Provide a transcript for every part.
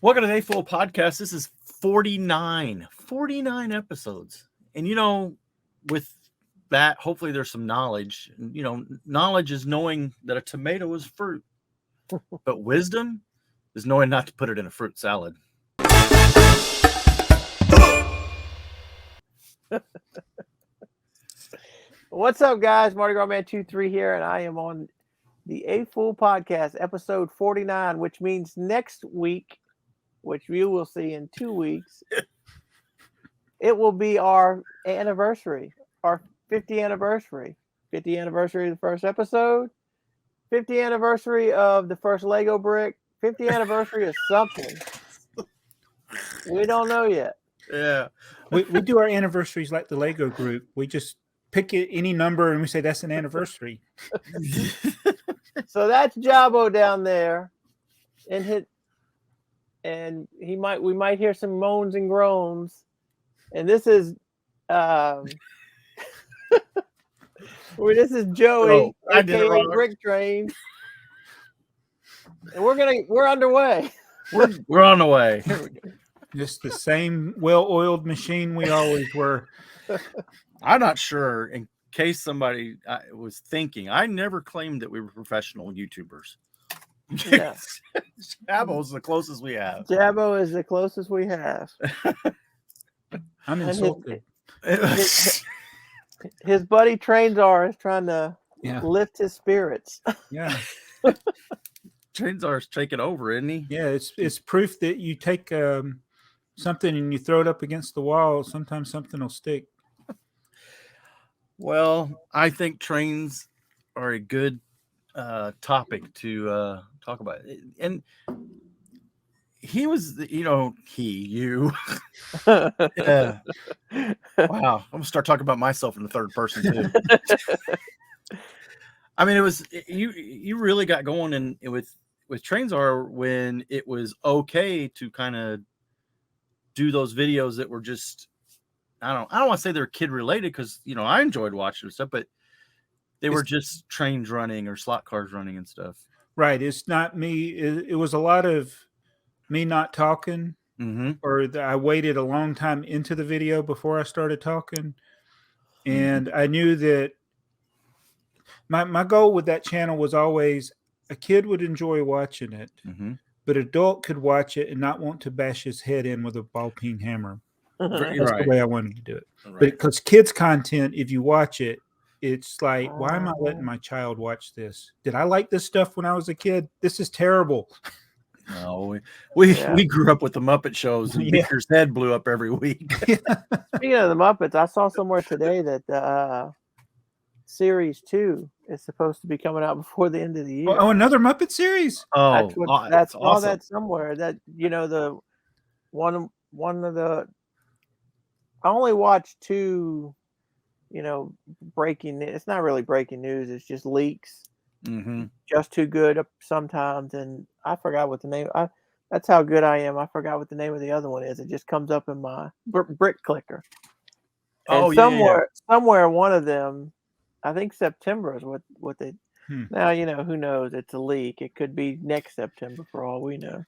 Welcome to the AFoOL podcast. This is 49 episodes. And, with that, hopefully there's some knowledge. Knowledge is knowing that a tomato is fruit. But wisdom is knowing not to put it in a fruit salad. What's up, guys? Mardigrasman23 here, and I am on the AFoOL podcast, episode 49, which means next week, which you will see in 2 weeks, it will be our anniversary, our 50th anniversary. 50th anniversary of the first episode, 50th anniversary of the first Lego brick, 50th anniversary of something. We don't know yet. Yeah. We do our anniversaries like the Lego group. We just pick any number and we say that's an anniversary. So that's Jabo down there, and we might hear some moans and groans. And this is this is Joey, aka BrickTrains. And we're underway. We're on the way. Here we go. Just the same well-oiled machine we always were. I'm not sure, in case somebody was thinking, I never claimed that we were professional YouTubers. Yeah. Jabo is the closest we have. Jabo is the closest we have. I'm insulted. His buddy TrainsR is trying to lift his spirits. Yeah. TrainsR's taking over, isn't he? Yeah, it's proof that you take something and you throw it up against the wall, sometimes something will stick. Well, I think trains are a good topic to talk about. And he was, you. Yeah. Wow. I'm going to start talking about myself in the third person too. I mean, it was, you really got going with TrainsR when it was okay to kind of do those videos that were just, I don't want to say they're kid related, because I enjoyed watching stuff, but they were just trains running or slot cars running and stuff. Right. It's not me. It was a lot of me not talking, or I waited a long time into the video before I started talking. And I knew that my goal with that channel was always a kid would enjoy watching it, but adult could watch it and not want to bash his head in with a ball peen hammer. That's the way I wanted to do it. Right. But because kids content, if you watch it, it's like, why am I letting my child watch this? Did I like this stuff when I was a kid? This is terrible. No, we grew up with the Muppet shows, and Beaker's head blew up every week. Speaking of the Muppets, I saw somewhere today that series 2 is supposed to be coming out before the end of the year. Oh, another Muppet series? Oh, that's awesome. That somewhere that the one of the. I only watched 2. Breaking. It's not really breaking news. It's just leaks. Just too good sometimes, and I forgot what the name. That's how good I am. I forgot what the name of the other one is. It just comes up in my brick clicker. And somewhere one of them, I think September is what they. Now who knows? It's a leak. It could be next September for all we know.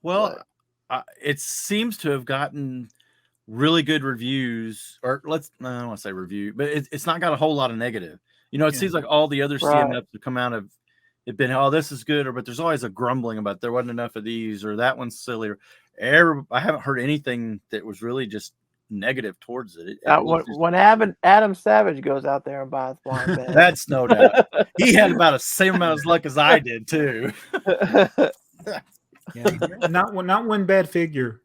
Well, it seems to have gotten really good reviews, or I don't want to say review, but it's not got a whole lot of negative. It seems like all the other CMFs that come out of it been, oh, this is good, but there's always a grumbling about there wasn't enough of these, or that one's silly. I haven't heard anything that was really just negative towards it. When Adam Savage goes out there and buys blind bags, that's no doubt. He had about the same amount of luck as I did too. Not one bad figure.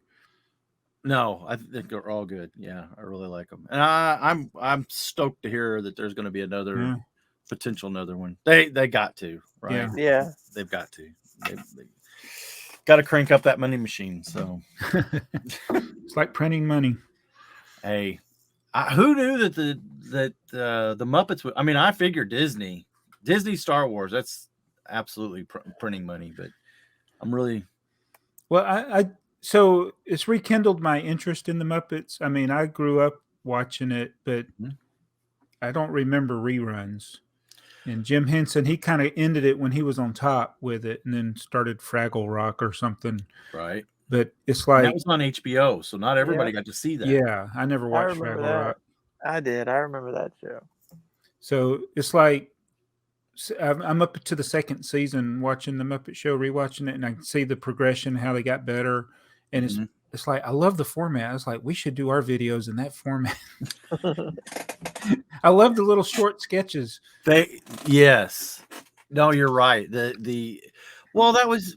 No, I think they're all good. Yeah, I really like them, and I'm stoked to hear that there's going to be another one. They got to, right? Yeah, they've got to. They got to crank up that money machine. So it's like printing money. Hey, who knew that the Muppets would? I mean, I figured Disney, Star Wars. That's absolutely printing money, but I'm really well. So it's rekindled my interest in the Muppets. I mean, I grew up watching it, but I don't remember reruns. And Jim Henson, he kind of ended it when he was on top with it, and then started Fraggle Rock or something. Right. But it's And like that was on HBO, so not everybody got to see that. Yeah, I never I watched remember Fraggle that. Rock. I did. I remember that show. So it's like I'm up to the second season watching the Muppet Show, rewatching it, and I can see the progression, how they got better. And it's like I love the format. It's like we should do our videos in that format. I love the little short sketches. Yes. No, you're right. Well, that was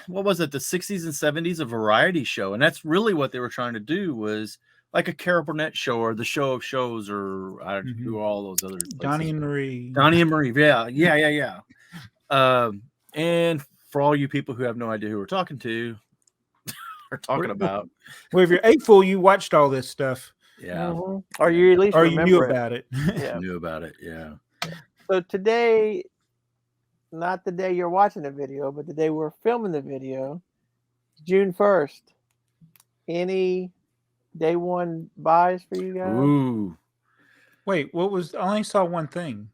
what was it? The 60s and 70s, a variety show, and that's really what they were trying to do, was like a Carol Burnett show or the Show of Shows, or who are all those other places? Donnie and Marie. Donnie and Marie. Yeah. And for all you people who have no idea who we're talking to, or talking about. Well, if you're AFoOL, you watched all this stuff. Yeah. Or you at least you knew about it. Yeah. Knew about it. Yeah. So today, not the day you're watching the video, but the day we're filming the video, June 1st. Any day one buys for you guys? Ooh. Wait, what was? I only saw one thing.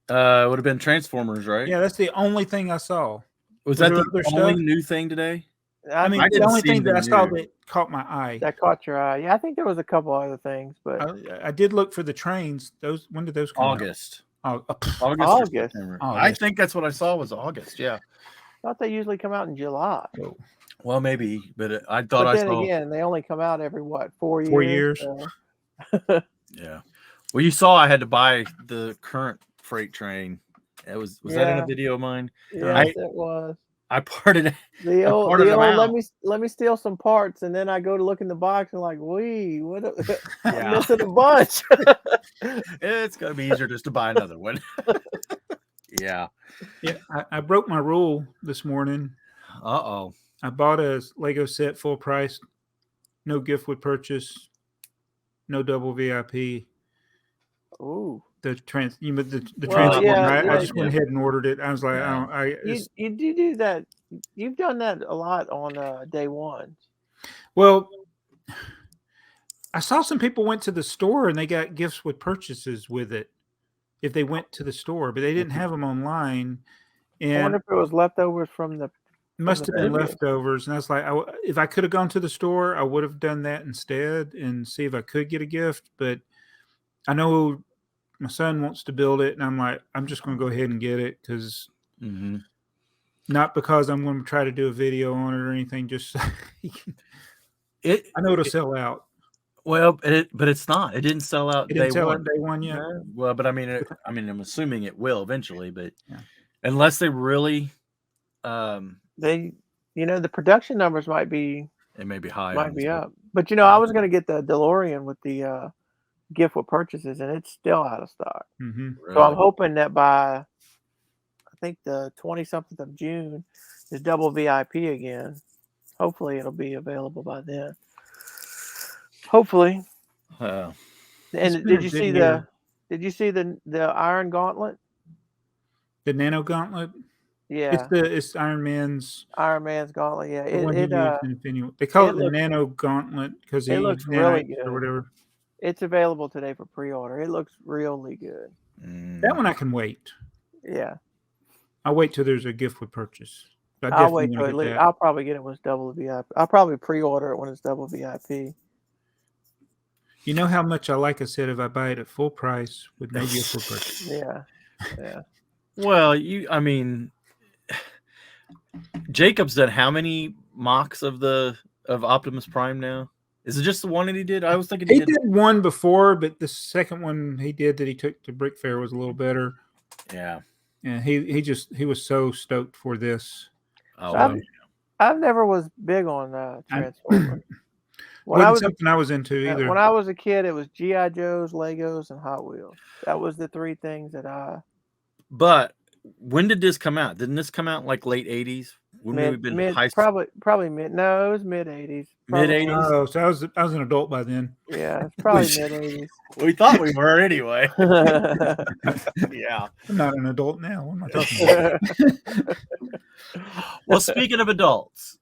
It would have been Transformers, right? Yeah, that's the only thing I saw. Was that the only new thing today? I mean, the only thing that I saw that caught my eye. That caught your eye. Yeah, I think there was a couple other things, but I did look for the trains. When did those come August. out? August. I think that's what I saw was August. Yeah. I thought they usually come out in July. Well, maybe, but I thought but I then saw. Again, they only come out every 4 years? 4 years. Yeah. Well, you saw I had to buy the current freight train. Was that in a video of mine? Yes, it was. I parted it. The old let me steal some parts, and then I go to look in the box and like, I'm missing a bunch. It's gonna be easier just to buy another one. Yeah. I broke my rule this morning. I bought a Lego set full price, no gift with purchase, no double VIP. Ooh. The transformer. I just went ahead and ordered it. I was like, you do that. You've done that a lot on day one. Well, I saw some people went to the store and they got gifts with purchases with it if they went to the store, but they didn't have them online. And I wonder if it was leftovers from the. Must have been leftovers. And I was like, if I could have gone to the store, I would have done that instead and see if I could get a gift. But I know my son wants to build it, and I'm like, I'm just going to go ahead and get it because not because I'm going to try to do a video on it or anything. Just I know it'll sell out. Well, but it's not. It didn't sell out. It didn't sell out day one yet. No. Well, but I mean, I'm assuming it will eventually. But unless they really, the production numbers might be. It may be high. Might be up. But I was going to get the DeLorean with the. Gift with purchases, and it's still out of stock. Really? So I'm hoping that by I think the 20-something of June is double VIP again. Hopefully it'll be available by then. Hopefully. And did you see the Iron Gauntlet? The Nano Gauntlet? Yeah. It's Iron Man's Gauntlet, yeah. They call it the Nano Gauntlet because it looks really good or whatever. It's available today for pre-order. It looks really good. That one I can wait. Yeah. I'll wait till there's a gift with purchase. I'll wait till I'll probably get it when it's double VIP. I'll probably pre-order it when it's double VIP. You know how much I like a set if I buy it at full price with no gift with purchase. Yeah. Well, Jacob's done how many mocks of Optimus Prime now? Is it just the one that he did? I was thinking he did one before, but the second one he did that he took to Brick Fair was a little better. Yeah. And he was so stoked for this. Oh, I've never was big on Transformers. Wasn't something I was into either. When I was a kid, it was G.I. Joes, Legos, and Hot Wheels. That was the three things that I. But when did this come out? Didn't this come out like late 80s? Probably mid. No, it was mid 80s. Mid 80s. Oh, so I was an adult by then. Yeah, it's probably mid 80s. We thought we were anyway. Yeah, I'm not an adult now. What am I talking about? Well, speaking of adults,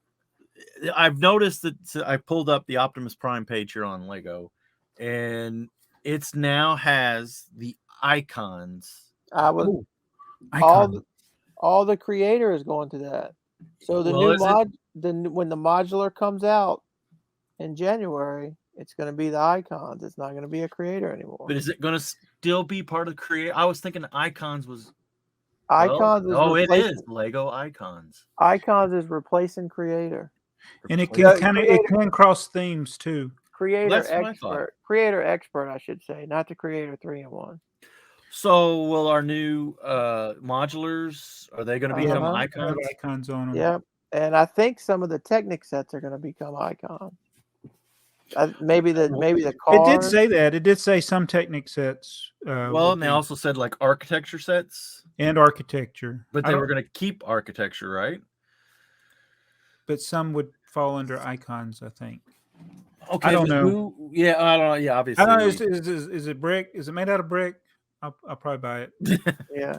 I've noticed that I pulled up the Optimus Prime page here on Lego, and it's now has the icons I was all the creator is going to that. So the new when the modular comes out in January, it's going to be the icons. It's not going to be a creator anymore. But is it going to still be part of the creator? I was thinking icons was. Icons it is Lego icons. Icons is replacing creator, and it can cross themes too. Creator expert, I should say, not the creator 3-in-1. So will our new modulars, are they going to become icons? Icons on them. Yeah, and I think some of the Technic sets are going to become icons. Maybe the car. It did say that. It did say some Technic sets. And they also said like architecture sets and architecture, but they were going to keep architecture, right? But some would fall under icons, I think. Okay, I don't know. I don't know. Yeah, obviously. I don't know. Is it brick? Is it made out of brick? I'll probably buy it. Yeah.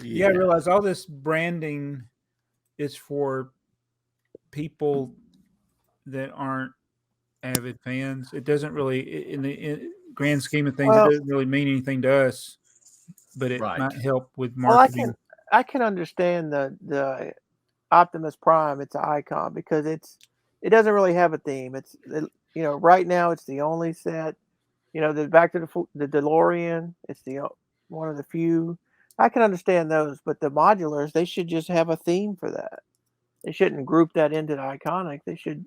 I realize all this branding is for people that aren't avid fans. It doesn't really, in the grand scheme of things, it doesn't really mean anything to us. But it might help with marketing. Well, I can understand the Optimus Prime. It's an icon because it doesn't really have a theme. It's right now it's the only set. The Back to the DeLorean. It's the one of the few. I can understand those, but the modulars, they should just have a theme for that. They shouldn't group that into the iconic. They should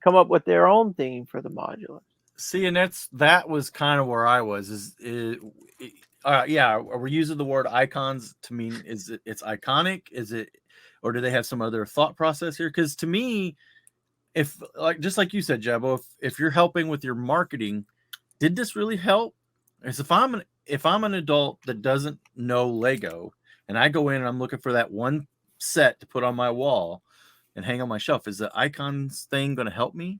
come up with their own theme for the modular. See, and that was kind of where I was. Are we using the word icons to mean it's iconic? Is it, or do they have some other thought process here? Because to me, just like you said, Jabbo, if you're helping with your marketing, did this really help? Because if I'm an adult that doesn't know Lego and I go in and I'm looking for that one set to put on my wall and hang on my shelf, is the icons thing going to help me?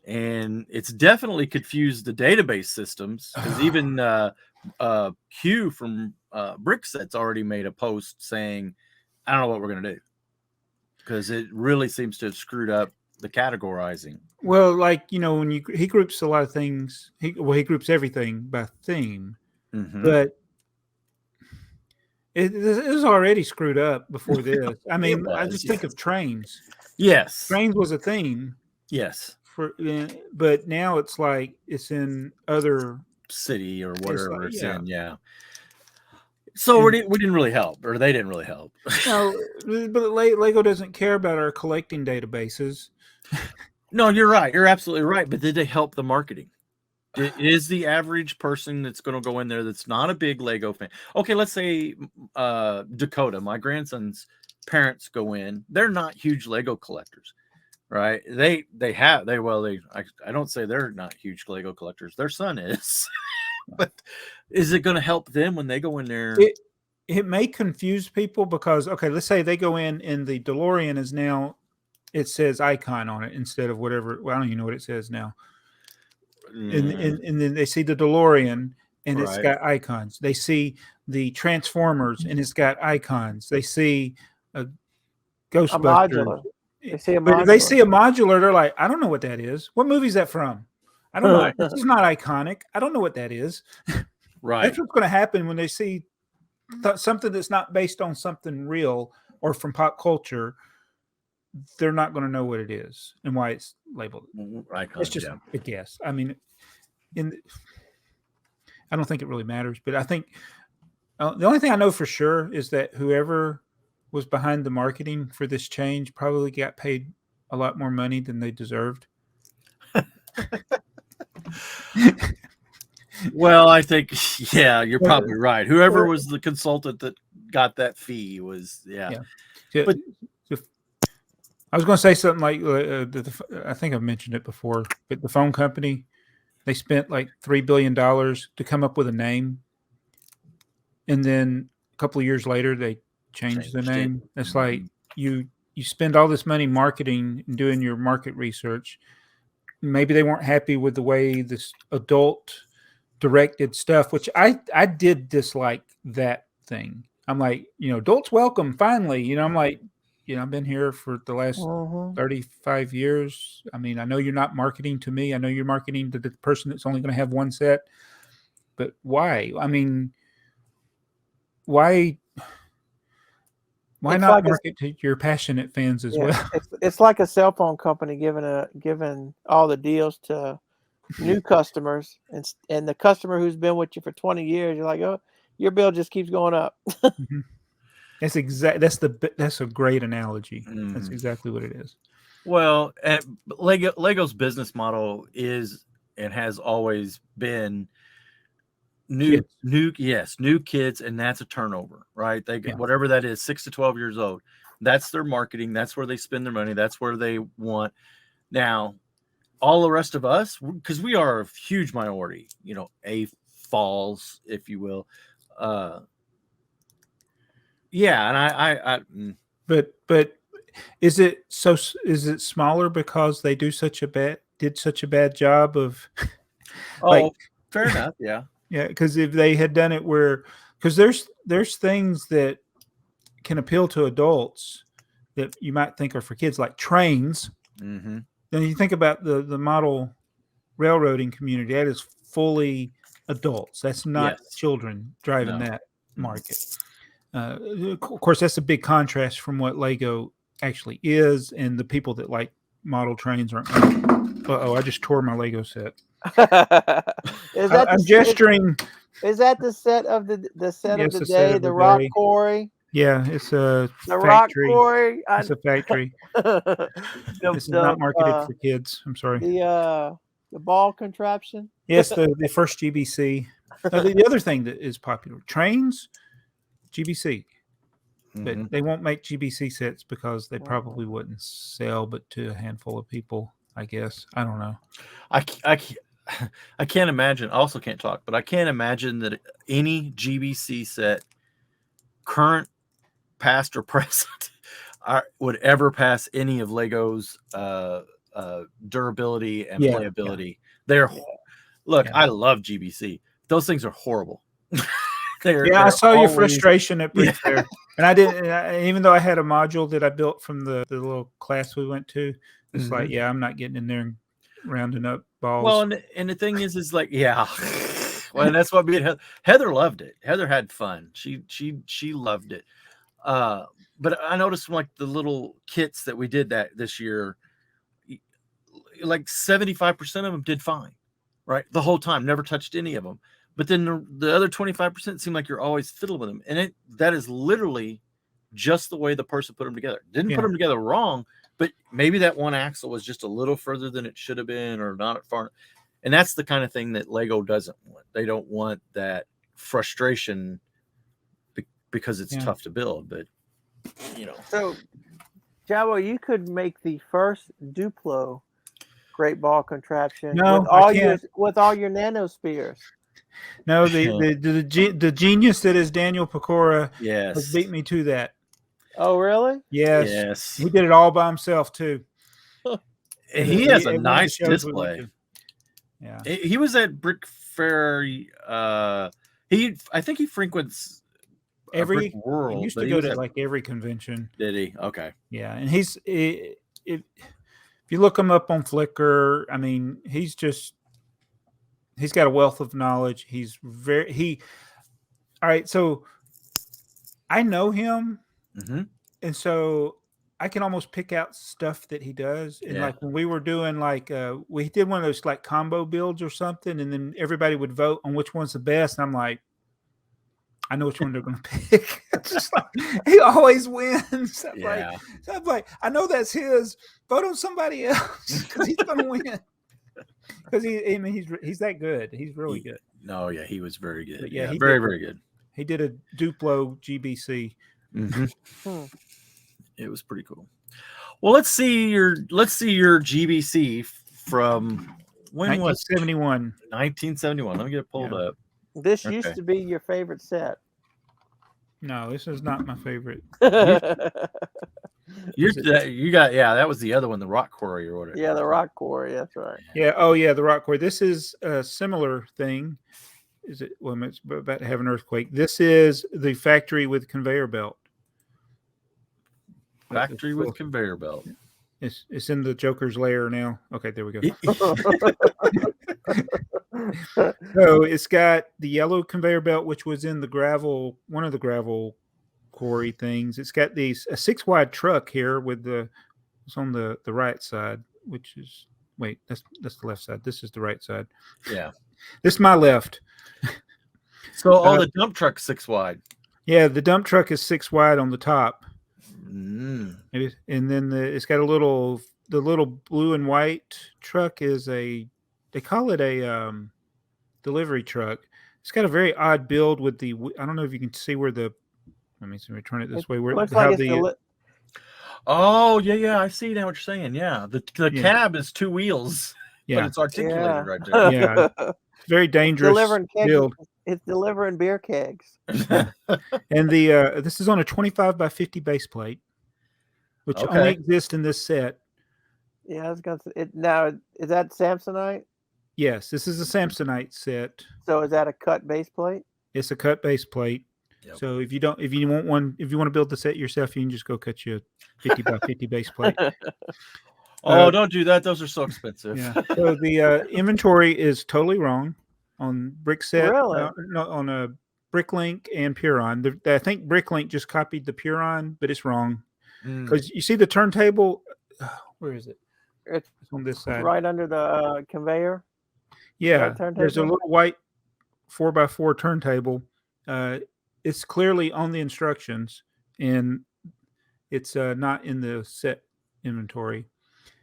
And it's definitely confused the database systems, because even Q from BrickTsar's already made a post saying, I don't know what we're going to do, because it really seems to have screwed up the categorizing. Well, when he groups a lot of things, he groups everything by theme, but it was already screwed up before this. I mean, I just think of trains. Yes, trains was a theme. Yes, but now it's like it's in other city or whatever it's in. Yeah. So we didn't really help, or they didn't really help. No, but Lego doesn't care about our collecting databases. No, you're right. You're absolutely right. But did they help the marketing? Is the average person that's going to go in there that's not a big Lego fan? Okay, let's say Dakota, my grandson's parents, go in. They're not huge Lego collectors, right? I don't say they're not huge Lego collectors. Their son is. But is it going to help them when they go in there? It may confuse people because, okay, let's say they go in and the DeLorean is now, it says icon on it instead of whatever. Well, I don't even know what it says now. And then they see the DeLorean and it's got icons. They see the Transformers and it's got icons. They see a Ghostbusters. They see a modular. But they see a modular. They're like, I don't know what that is. What movie is that from? I don't know. This is not iconic. I don't know what that is. Right. That's what's going to happen when they see something that's not based on something real or from pop culture. They're not going to know what it is and why it's labeled. It's just a guess. I mean, I don't think it really matters, but I think the only thing I know for sure is that whoever was behind the marketing for this change probably got paid a lot more money than they deserved. Well, I think, you're probably right. Whoever was the consultant that got that fee was, But I was going to say something like, I think I've mentioned it before, but the phone company, they spent like $3 billion to come up with a name. And then a couple of years later, they changed the name. It's like you spend all this money marketing and doing your market research. Maybe they weren't happy with the way this adult directed stuff, which I did dislike that thing. I'm like, adults welcome, finally. I'm like, I've been here for the last 35 years. I mean, I know you're not marketing to me. I know you're marketing to the person that's only going to have one set. but why? I mean, why It's not like market to your passionate fans as well? it's like a cell phone company giving all the deals to new customers, and the customer who's been with you for 20 years, you're like, oh, your bill just keeps going up. Mhm. That's a great analogy. That's exactly what it is. Well, Lego's business model is and has always been new kids, and that's a turnover, right? They get whatever that is, 6 to 12 years old. That's their marketing. That's where they spend their money. That's where they want. Now, all the rest of us, because we are a huge minority, AFoOLs, if you will. And But is it smaller because they did such a bad job of fair enough, yeah. Yeah, because if they had done it because there's things that can appeal to adults that you might think are for kids, like trains. Mm-hmm. Then you think about the model railroading community, that is fully adults. That's not children driving that market. Of course, that's a big contrast from what Lego actually is, and the people that like model trains aren't. I just tore my Lego set. I'm gesturing. Is that the set of the set of the day? The rock quarry. Yeah, it's a rock quarry. It's a factory. This is not marketed for kids. I'm sorry. The ball contraption. Yes, the first GBC. The other thing that is popular, trains, GBC. But they won't make GBC sets because they probably wouldn't sell, but to a handful of people, I guess. I don't know. I can't imagine. I also can't talk, but I can't imagine that any GBC set, current, past, or present, would ever pass any of Lego's durability and playability. I love GBC. Those things are horrible. I saw your frustration at BrickTsar, and I didn't. Even though I had a module that I built from the little class we went to, it's like, I'm not getting in there and rounding up balls. Well, and the thing is like, well, and that's what Heather loved it. Heather had fun. She loved it. But I noticed from like the little kits that we did this year, like 75% of them did fine, right? The whole time, never touched any of them. But then the other 25% seem like you're always fiddling with them. And that is literally just the way the person put them together. Didn't put them together wrong, but maybe that one axle was just a little further than it should have been, or not far. And that's the kind of thing that Lego doesn't want. They don't want that frustration because it's tough to build. But, So, Jabo, you could make the first Duplo great ball contraption with all your nanospheres. No, the genius that is Daniel Pecora has beat me to that. Oh, really? Yes. He did it all by himself too. He has a nice display. Yeah. He was at Brick Fair. I think he frequents every world. He used to go to like every convention. Did he? Okay. Yeah, and if you look him up on Flickr, I mean, he's got a wealth of knowledge. All right. So I know him. And so I can almost pick out stuff that he does. And like when we were doing we did one of those like combo builds or something, and then everybody would vote on which one's the best. And I'm like, I know which one they're going to pick. Just like, he always wins. I'm like, I know that's his. Vote on somebody else because he's going to win. Because he's that good. He's really good. No, he was very good. But very, very good. He did a Duplo GBC. It was pretty cool. Well, let's see your GBC from when 1971. 1971. Let me get it pulled up. This used to be your favorite set. No, this is not my favorite. That was the other one, the rock quarry or whatever. Yeah, the rock quarry. That's right. Yeah. Oh, yeah, the rock quarry. This is a similar thing. Is it? Well, it's about to have an earthquake. This is the factory with conveyor belt. Factory with conveyor belt. It's in the Joker's lair now. Okay, there we go. So it's got the yellow conveyor belt, which was in the gravel, one of the gravel quarry things. It's got a 6-wide truck here with it's on the right side, which is that's the left side. This is the right side. Yeah. This is my left. So the dump truck's 6 wide. Yeah, the dump truck is 6 wide on the top. Mm. And then it's got the little blue and white truck is they call it a delivery truck. It's got a very odd build with I don't know if you can see where let me turn it this way. Where looks like oh yeah, I see now what you're saying. Yeah, the cab is 2 wheels, but it's articulated right there. Yeah, very dangerous build. It's delivering beer kegs. And this is on a 25 by 50 base plate, which only exists in this set. Yeah, I was gonna say now. Is that Samsonite? Yes, this is a Samsonite set. So is that a cut base plate? It's a cut base plate. Yep. So if you want to build the set yourself, you can just go cut you a 50 by 50 base plate. Don't do that. Those are so expensive. Yeah. So the inventory is totally wrong on BrickTsar. Really? No, on a Bricklink and Puron. I think Bricklink just copied the Puron, but it's wrong because you see the turntable. Where is it? It's on this side, right under the conveyor. Yeah, there's a little white 4x4 turntable. It's clearly on the instructions, and it's not in the set inventory.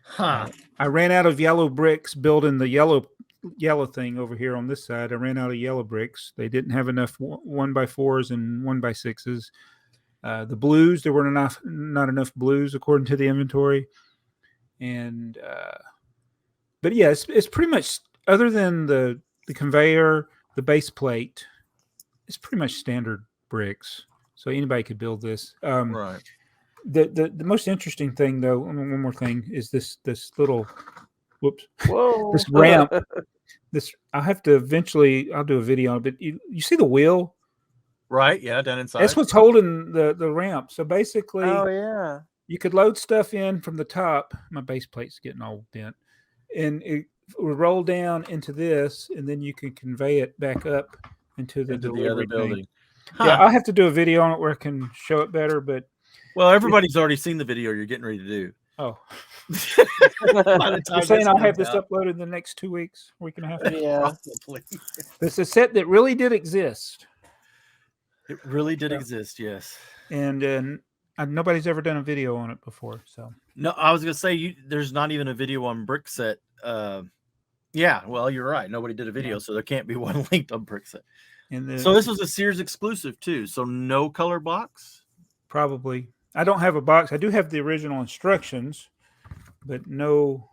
Huh. I ran out of yellow bricks building the yellow thing over here on this side. I ran out of yellow bricks. They didn't have enough 1x4s and 1x6s. The blues, there weren't not enough blues according to the inventory. And but yeah, it's pretty much, other than the conveyor, the base plate, it's pretty much standard bricks. So anybody could build this. Right. The most interesting thing, though, one more thing, is this little Whoa. this ramp. I'll have to eventually, I'll do a video on it, but you see the wheel? Right, yeah, down inside. That's what's holding the ramp. So basically, you could load stuff in from the top. My base plate's getting all bent. And it will roll down into this, and then you can convey it back up into the other building. Huh. Yeah, I'll have to do a video on it where I can show it better, but well, everybody's already seen the video you're getting ready to do. Oh. You're saying I'll have this uploaded in the next 2 weeks, week and a half? Yeah. Probably. It's a set that really did exist. It really did exist, yes. And nobody's ever done a video on it before. So no, I was gonna say there's not even a video on BrickTsar. Yeah, well, you're right. Nobody did a video, so there can't be one linked on BrickTsar. So this was a Sears exclusive too. So no color box? Probably. I don't have a box. I do have the original instructions, but no.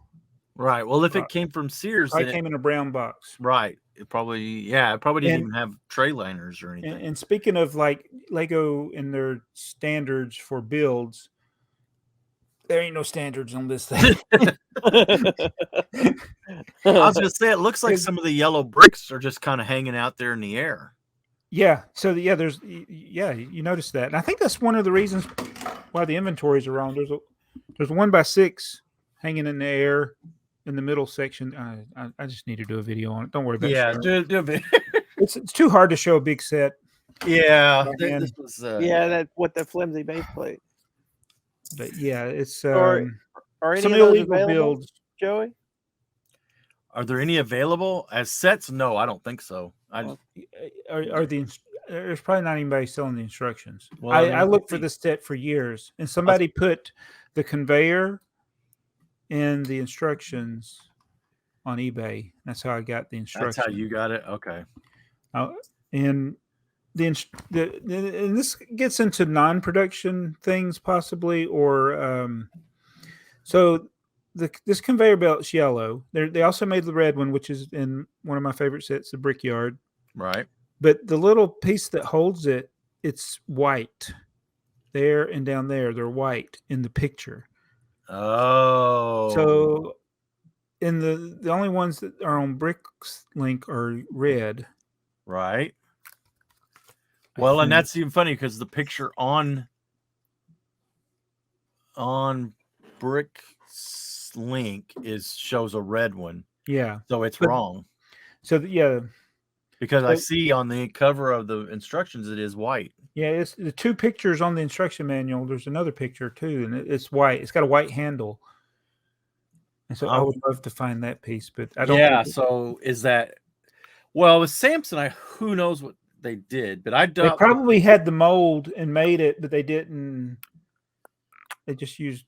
Right. Well, if it came from Sears, it came in a brown box. Right. It probably didn't even have tray liners or anything. And speaking of like Lego and their standards for builds, there ain't no standards on this thing. I was gonna say, it looks like some of the yellow bricks are just kind of hanging out there in the air. Yeah. So you notice that, and I think that's one of the reasons why the inventories are wrong. There's 1x6 hanging in the air in the middle section. I just need to do a video on it. Don't worry about it. Yeah, do a video. It's too hard to show a big set. Yeah, this was, that with the flimsy base plate. But yeah, it's are any some of those illegal available, builds. Joey? Are there any available as sets? No, I don't think so. There's probably not anybody selling the instructions. Well, I looked for this set for years, and somebody put the conveyor and the instructions on eBay. That's how I got the instructions. That's how you got it. Okay. And and this gets into non-production things possibly, or so this conveyor belt's yellow. They also made the red one, which is in one of my favorite sets, the Brickyard. Right. But the little piece that holds it, it's white. There and down there, they're white in the picture. Oh. So in the only ones that are on Bricklink are red. Right. Well, and that's even funny because the picture on Bricklink shows a red one. Yeah. So it's wrong. So yeah. Because I see on the cover of the instructions it is white. Yeah, it's the 2 pictures on the instruction manual. There's another picture too, and it's white. It's got a white handle. And so I would love to find that piece, but I don't. Yeah. So is that? Well, with Samsung, who knows what they did, but I doubt they probably had the mold and made it, but they didn't. They just used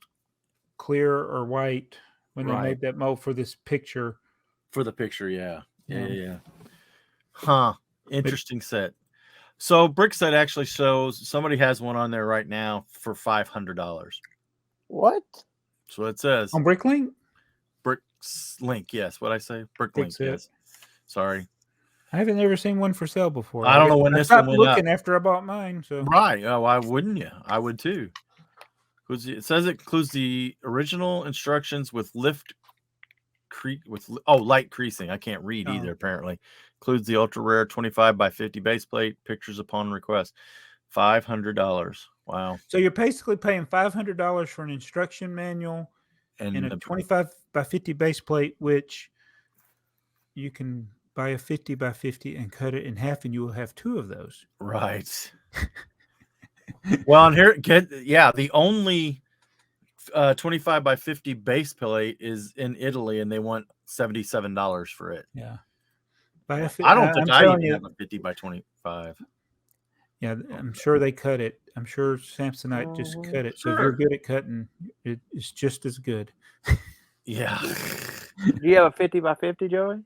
clear or white when they made that mold for this picture. For the picture, yeah. Huh. Interesting set. So BrickTsar actually shows somebody has one on there right now for $500. What? So it says on Bricklink. Bricklink, yes. What I say? Bricklink, yes. Sorry. I haven't ever seen one for sale before. I don't know when this one went looking after I bought mine. So right. Oh, why wouldn't you? I would too. It says it includes the original instructions with light creasing. I can't read either. Apparently, includes the ultra rare 25 by 50 base plate. Pictures upon request. $500. Wow. So you're basically paying $500 for an instruction manual and a 25 by 50 base plate, which you can buy a 50 by 50 and cut it in half, and you will have 2 of those. Right. Well, and here, the only 25 by 50 base plate is in Italy, and they want $77 for it. Yeah. I don't think I even have a 50 by 25. Yeah, I'm sure they cut it. I'm sure Samsonite just cut it. So if you're good at cutting, it's just as good. Yeah. Do you have a 50 by 50, Joey?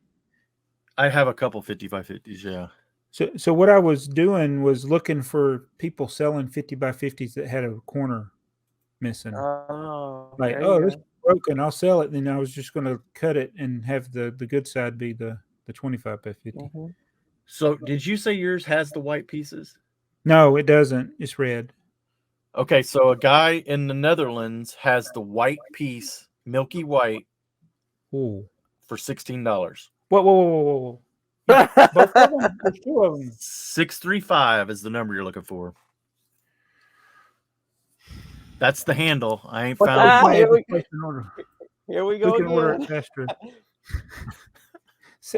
I have a couple 50 by 50s, yeah. So what I was doing was looking for people selling 50 by 50s that had a corner missing. Oh, like, this is broken, I'll sell it. And then I was just going to cut it and have the good side be the 25 by 50. Mm-hmm. So did you say yours has the white pieces? No, it doesn't. It's red. Okay, so a guy in the Netherlands has the white piece, milky white, for $16. Whoa. Both of them? There's 2 of them. 635 is the number you're looking for. That's the handle. I ain't found it. Here we go we can again. order it faster.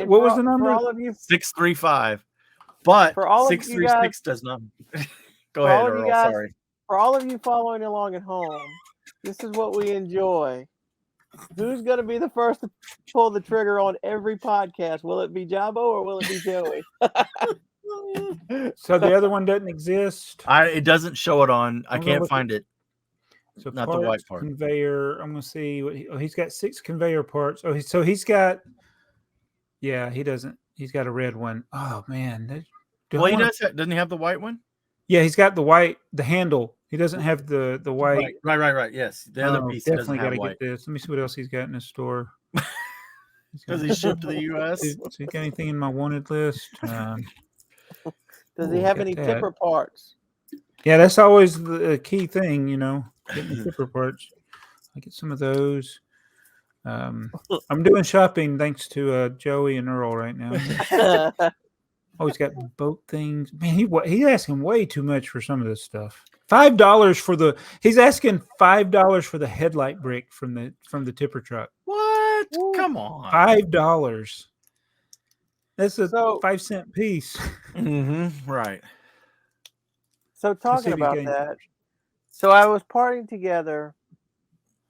What was the number? For all of you, 635. But for all 636 does not. Go ahead, Earl. Sorry. For all of you following along at home, this is what we enjoy. Who's going to be the first to pull the trigger on every podcast? Will it be Jabo or will it be Joey? So the other one doesn't exist? It doesn't show it on. I can't find it. So not the white part. Conveyor. I'm going to see what he's got 6 conveyor parts. So he's got. Yeah, he doesn't. He's got a red one. Oh man. Well, he does. Doesn't he have the white one? Yeah, he's got the handle. He doesn't have the white. Right. Yes, the other piece definitely got to get this. Let me see what else he's got in his store. Does he ship to the U.S.? Does he got anything in my wanted list? Does he have any tipper parts? Yeah, that's always the key thing, getting the tipper parts. I get some of those. I'm doing shopping thanks to Joey and Earl right now. Oh, he's got boat things. Man, he's asking way too much for some of this stuff. $5 for he's asking $5 for the headlight brick from the tipper truck. What? Come on. $5. That's a 5-cent piece. Mm-hmm. Right. So talking about that, so I was partying together.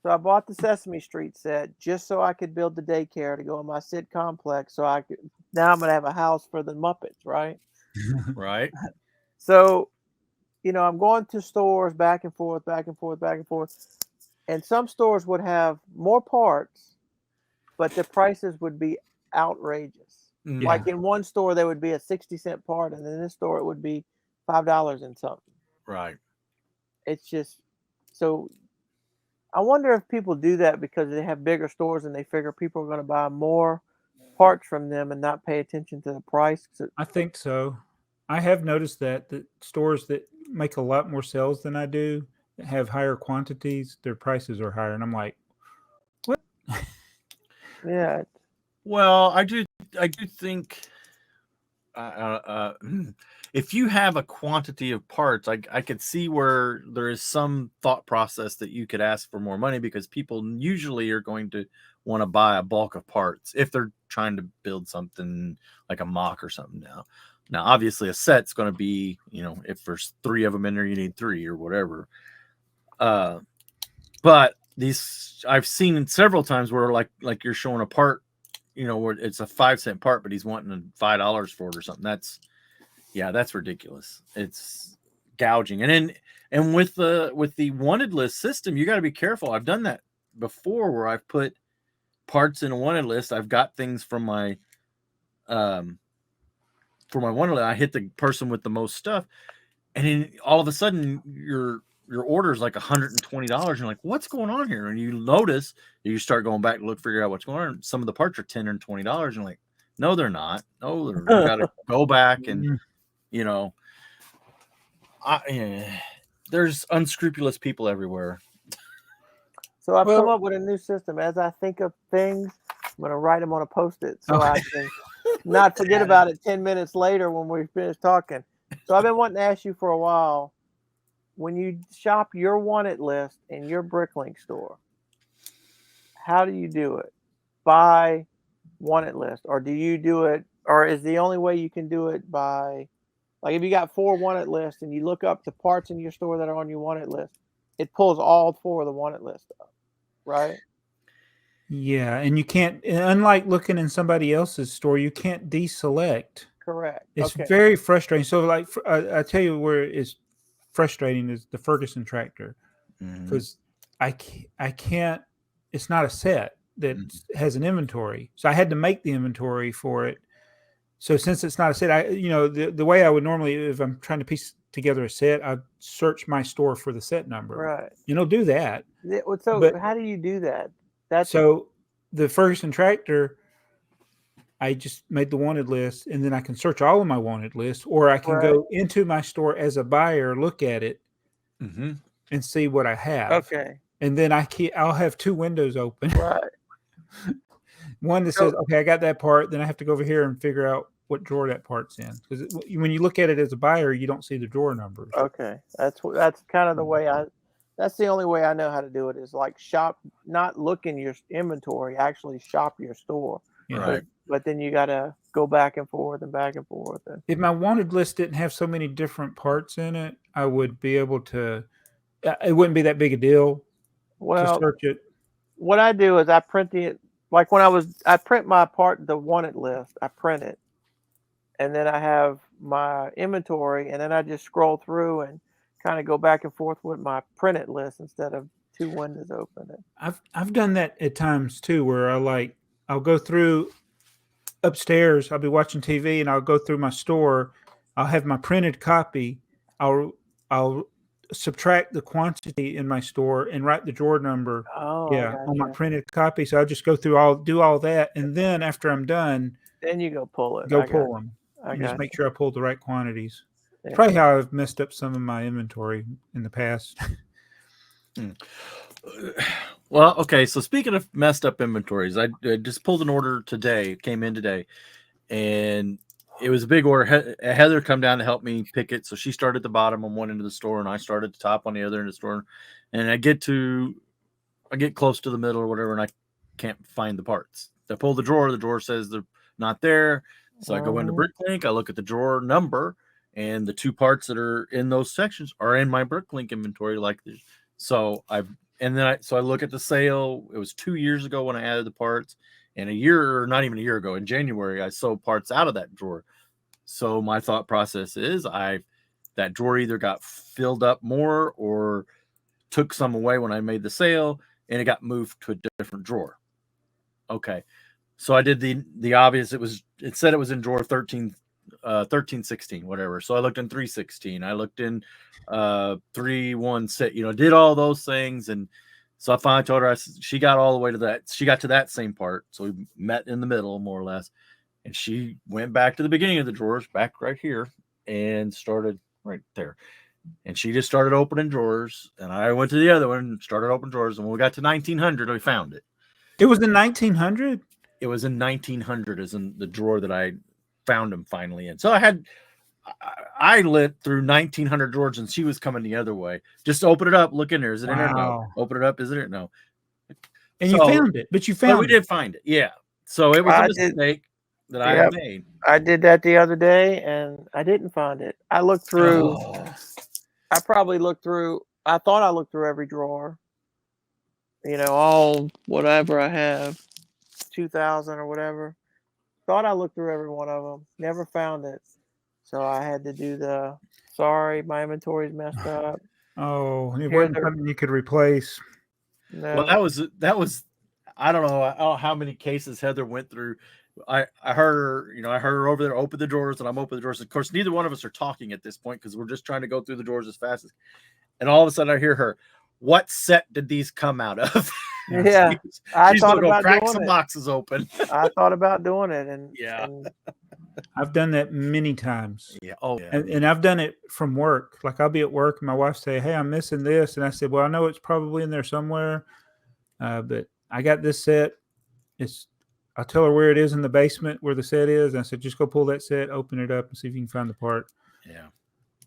So I bought the Sesame Street set just so I could build the daycare to go in my Sid complex. So now I'm going to have a house for the Muppets, right? Right. So, I'm going to stores back and forth. And some stores would have more parts, but the prices would be outrageous. Yeah. Like in one store, there would be a 60-cent part, and in this store, it would be $5 and something. Right. It's just so. I wonder if people do that because they have bigger stores and they figure people are going to buy more parts from them and not pay attention to the price. I think so. I have noticed that stores that make a lot more sales than I do, that have higher quantities, their prices are higher. And I'm like, what? Yeah. Well, I do think if you have a quantity of parts, I could see where there is some thought process that you could ask for more money, because people usually are going to want to buy a bulk of parts if they're trying to build something like a mock or something. Now obviously a set's going to be, if there's 3 of them in there, you need 3 or whatever. But these I've seen several times where like you're showing a part, where it's a 5-cent part, but he's wanting $5 for it or something. That's ridiculous. It's gouging. And with the wanted list system, you got to be careful. I've done that before where I've put parts in a wanted list. I've got things from my wanted list. I hit the person with the most stuff, and then all of a sudden your order is like $120. You're like, what's going on here? And you notice, you start going back and figure out what's going on. Some of the parts are $10 and $20. And like, no, they're not. No, you got to go back and, there's unscrupulous people everywhere. So I've come up with a new system. As I think of things, I'm going to write them on a Post-it so I can not forget about it 10 minutes later when we finish talking. So I've been wanting to ask you for a while, when you shop your wanted list in your Bricklink store, how do you do it? By wanted list, or do you do it, or is the only way you can do it by, like, if you got 4 wanted lists and you look up the parts in your store that are on your wanted list, it pulls all 4 of the wanted list up, right? Yeah, and you can't, unlike looking in somebody else's store, you can't deselect. Correct. It's very frustrating. So, like, I tell you where it's frustrating is the Ferguson tractor, because I can't. It's not a set that has an inventory, so I had to make the inventory for it. So since it's not a set, the way I would normally, if I'm trying to piece together a set, I'd search my store for the set number. Right. I'll do that. So how do you do that? So the Ferguson tractor, I just made the wanted list, and then I can search all of my wanted lists, or I can go into my store as a buyer, look at it, and see what I have. Okay. And then I'll have 2 windows open. Right. One that says, okay, I got that part. Then I have to go over here and figure out what drawer that part's in. Because when you look at it as a buyer, you don't see the drawer numbers. Okay. That's kind of the way that's the only way I know how to do it, is like shop, not look in your inventory, actually shop your store. Right. But then you got to go back and forth and back and forth. If my wanted list didn't have so many different parts in it, I would be able to, it wouldn't be that big a deal to search it. What I do is I print like when I print my the wanted list, I print it, and then I have my inventory, and then I just scroll through and kind of go back and forth with my printed list instead of 2 windows open. I've done that at times too, where I'll go through upstairs. I'll be watching TV and I'll go through my store. I'll have my printed copy. I'll subtract the quantity in my store and write the drawer number. On my printed copy. So I'll just go through do all that, and then after I'm done, then you go pull it. Pull them. And just make sure I pulled the right quantities. Yeah. Probably how I've messed up some of my inventory in the past. Well, okay. So speaking of messed up inventories, I just pulled an order today. Came in today, and it was a big order. Heather come down to help me pick it. So she started at the bottom on one end of the store, and I started at the top on the other end of the store. And I get close to the middle or whatever, and I can't find the parts. I pull the drawer says they're not there. So I go into Bricklink, I look at the drawer number, and the 2 parts that are in those sections are in my Bricklink inventory like this. So I look at the sale. It was 2 years ago when I added the parts, and not even a year ago, in January, I sold parts out of that drawer. So my thought process is that drawer either got filled up more or took some away when I made the sale, and it got moved to a different drawer. Okay. So I did the obvious. It said it was in drawer 1316, whatever. So I looked in 316. I looked in 316. Did all those things, and so I finally told her. She got all the way to that. She got to that same part. So we met in the middle, more or less. And she went back to the beginning of the drawers, back right here, and started right there. And she just started opening drawers, and I went to the other one and started opening drawers. And when we got to 1900, we found it. It was in 1900. It was in 1900, as in the drawer that I found them finally. And so I lit through 1,900 drawers, and she was coming the other way. Just open it up, look in there. Is it in there? No. Open it up. Is it in there? No. And you found it, but you found we did find it. Yeah. So it was a mistake that I had made. I did that the other day, and I didn't find it. I looked through. I probably looked through. I thought I looked through every drawer. You know, all whatever I have, 2,000 or whatever. Thought I looked through every one of them. Never found it. So I had to do sorry, my inventory's messed up. Oh, it wasn't something you could replace. No. Well, that was. I don't know how many cases Heather went through. I heard her over there open the drawers, and I'm opening the drawers. Of course, neither one of us are talking at this point because we're just trying to go through the drawers as fast as. And all of a sudden, I hear her. What set did these come out of? Yeah, she's thought about crack some boxes open. I thought about doing it, and I've done that many times. Yeah. Oh, yeah. And I've done it from work. Like I'll be at work, and my wife say, "Hey, I'm missing this," and I said, "Well, I know it's probably in there somewhere, but I got this set. I'll tell her where it is in the basement where the set is." And I said, "Just go pull that set, open it up, and see if you can find the part." Yeah.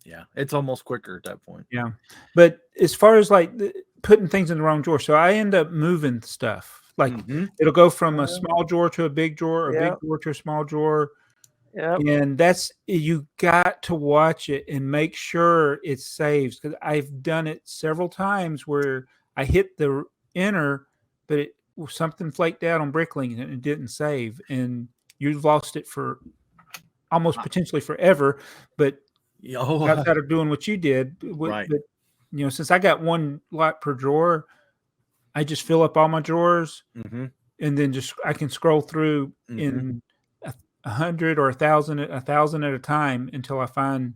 Yeah, it's almost quicker at that point. Yeah, but as far as like putting things in the wrong drawer, so I end up moving stuff. Like it'll go from a small drawer to a big drawer, or a big drawer to a small drawer. Yeah, and you got to watch it and make sure it saves, because I've done it several times where I hit the enter, but something flaked out on Bricklink and it didn't save, and you've lost it for almost potentially forever. But outside of doing what you did, right? But since I got one lot per drawer, I just fill up all my drawers, and then I can scroll through in 100 or 1,000 at a time until I find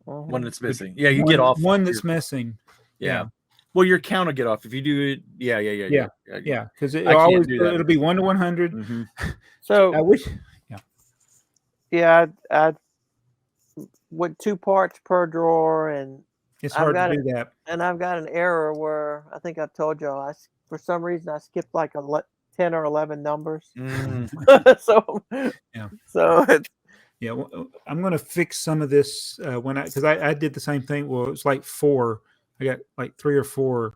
one that's missing. Yeah, you get off one that's missing. Yeah. Well, your count will get off if you do it. Yeah. Because it'll be 1 to 100. So I wish. Yeah. I with 2 parts per drawer, and it's hard to do that. And I've got an error where I think I've told y'all for some reason I skipped like 10 or 11 numbers. So well, I'm going to fix some of this because I did the same thing. Well, it's like 4. I got like 3 or 4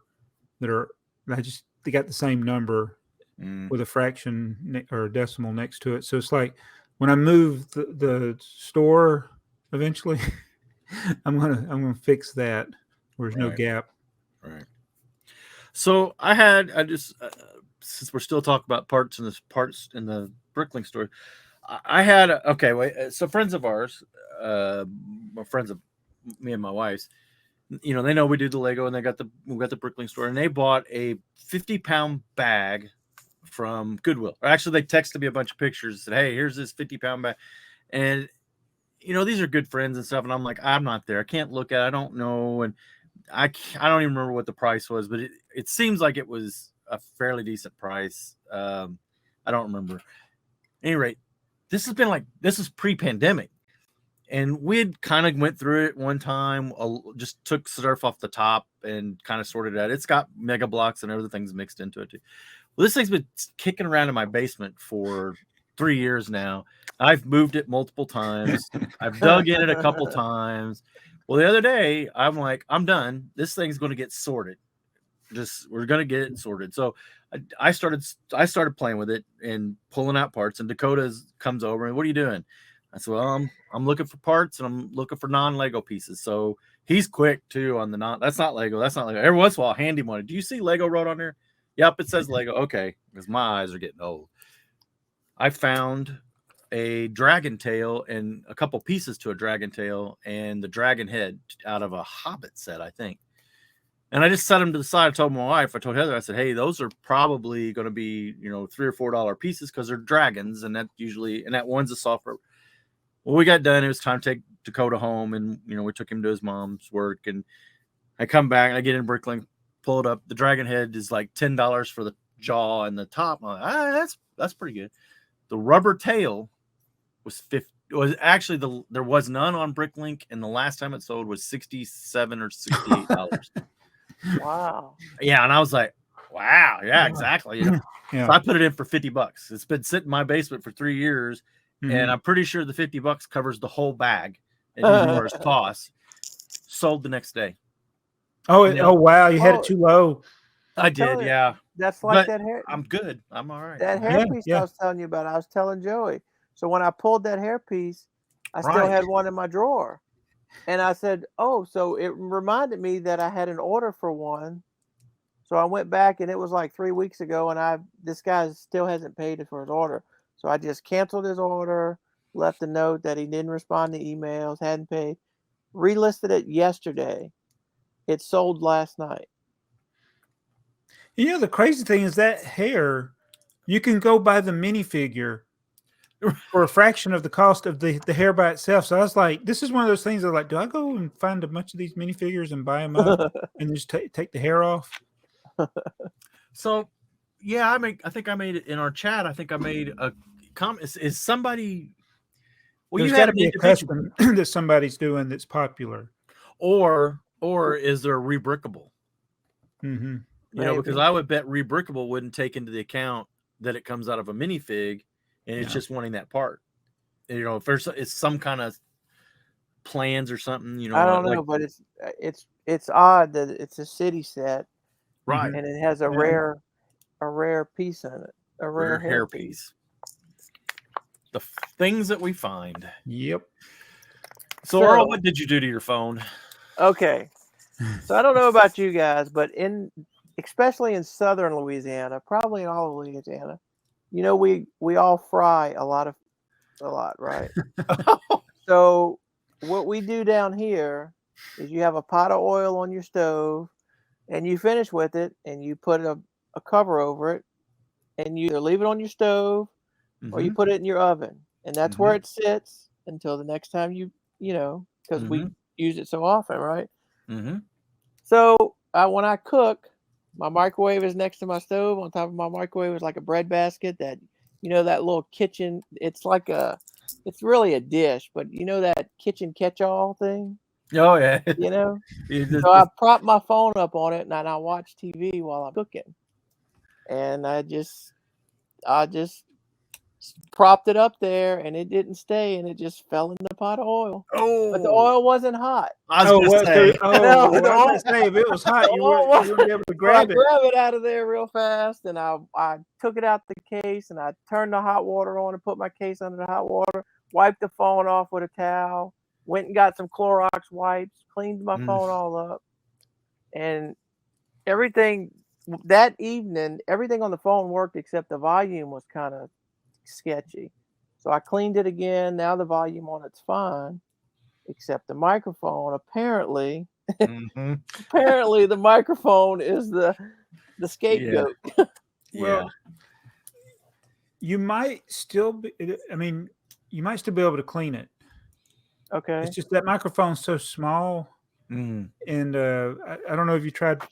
they got the same number with a fraction or a decimal next to it. So it's like when I move the store eventually, I'm gonna fix that where there's no gap. Right. So I just since we're still talking about parts in the Bricklink store, I had so friends of ours, friends of me and my wife's, they know we do the Lego, and we got the Bricklink store, and they bought a 50-pound bag from Goodwill. Or actually, they texted me a bunch of pictures and said, "Hey, here's this 50-pound bag," and these are good friends and stuff, and I'm like, I'm not there. I can't look at it. I don't know, and I don't even remember what the price was, but it seems like it was a fairly decent price. I don't remember. At any rate, this is pre-pandemic, and we had kind of went through it one time. Just took stuff off the top and kind of sorted it out. It's got mega blocks and other things mixed into it too. Well, this thing's been kicking around in my basement for 3 years now. I've moved it multiple times. I've dug in it a couple times. Well, the other day, I'm like, I'm done. This thing's going to get sorted. We're going to get it sorted. So I started playing with it and pulling out parts. And Dakota comes over and, "What are you doing?" I said, "Well, I'm looking for parts, and I'm looking for non-Lego pieces." So he's quick too on the that's not Lego. That's not Lego. Every once in a while, handy one. "Do you see Lego wrote on there?" "Yep, it says Lego." "Okay," because my eyes are getting old. I found a dragon tail and a couple pieces to a dragon tail and the dragon head out of a Hobbit set, I think. And I just set them to the side. I told my wife, I told Heather, I said, "Hey, those are probably going to be, $3 or $4 pieces because they're dragons, and that one's a software." Well, we got done. It was time to take Dakota home, and we took him to his mom's work. And I come back and I get in Bricklink, pull it up. The dragon head is like $10 for the jaw and the top. I'm like, that's pretty good. The rubber tail was there was none on Bricklink, and the last time it sold was $67 or $68. Wow. Yeah, and I was like, wow, yeah, exactly. So I put it in for $50. It's been sitting in my basement for 3 years, and I'm pretty sure the $50 covers the whole bag at Moore's toss. Sold the next day. Oh, oh wow! You had it too low. I did, yeah. That's like but that hair. I'm good. I'm all right. That hairpiece I was telling you about. I was telling Joey. So when I pulled that hairpiece, I still had one in my drawer, and I said, "Oh," so it reminded me that I had an order for one. So I went back, and it was like 3 weeks ago, and this guy still hasn't paid it for his order. So I just canceled his order, left a note that he didn't respond to emails, hadn't paid, relisted it yesterday. It sold last night. You know, the crazy thing is that hair, you can go buy the minifigure for a fraction of the cost of the hair by itself. So I was like, this is one of those things that like, do I go and find a bunch of these minifigures and buy them up and just take the hair off? So, yeah, I think I made it in our chat. I think I made a comment. Is somebody? Well, there's got to be a custom that somebody's doing that's popular, or is there a rebrickable? Mm-hmm. You know, because I would bet rebrickable wouldn't take into the account that it comes out of a minifig, and it's just wanting that part. You know, if it's some kind of plans or something, you know, I don't know, but it's odd that it's a city set, right? And it has a rare piece in it, a rare hair piece. The things that we find. Yep. So Earl, what did you do to your phone? Okay, so I don't know about you guys, but especially in southern Louisiana, probably in all of Louisiana, you know, we all fry a lot, right? So what we do down here is you have a pot of oil on your stove, and you finish with it, and you put a cover over it, and you either leave it on your stove or you put it in your oven, and that's where it sits until the next time you know, because we use it so often, right? So when I cook, my microwave is next to my stove. On top of my microwave is like a bread basket that, you know, that little kitchen. It's really a dish, but you know that kitchen catch-all thing. Oh yeah. You know. So I prop my phone up on it, and I watch TV while I'm cooking, and I just propped it up there, and it didn't stay, and it just fell in the pot of oil. Oh, but the oil wasn't hot. I was gonna say, if it was hot, you wouldn't be able to grab it. I grabbed it out of there real fast, and I took it out the case, and I turned the hot water on and put my case under the hot water, wiped the phone off with a towel, went and got some Clorox wipes, cleaned my phone all up, and everything that evening, everything on the phone worked except the volume was kind of sketchy. So I cleaned it again. Now the volume on it's fine, except the microphone. Apparently, apparently the microphone is the scapegoat. Well, you might still be. I mean, you might still be able to clean it. Okay. It's just that microphone's so small, and I don't know if you tried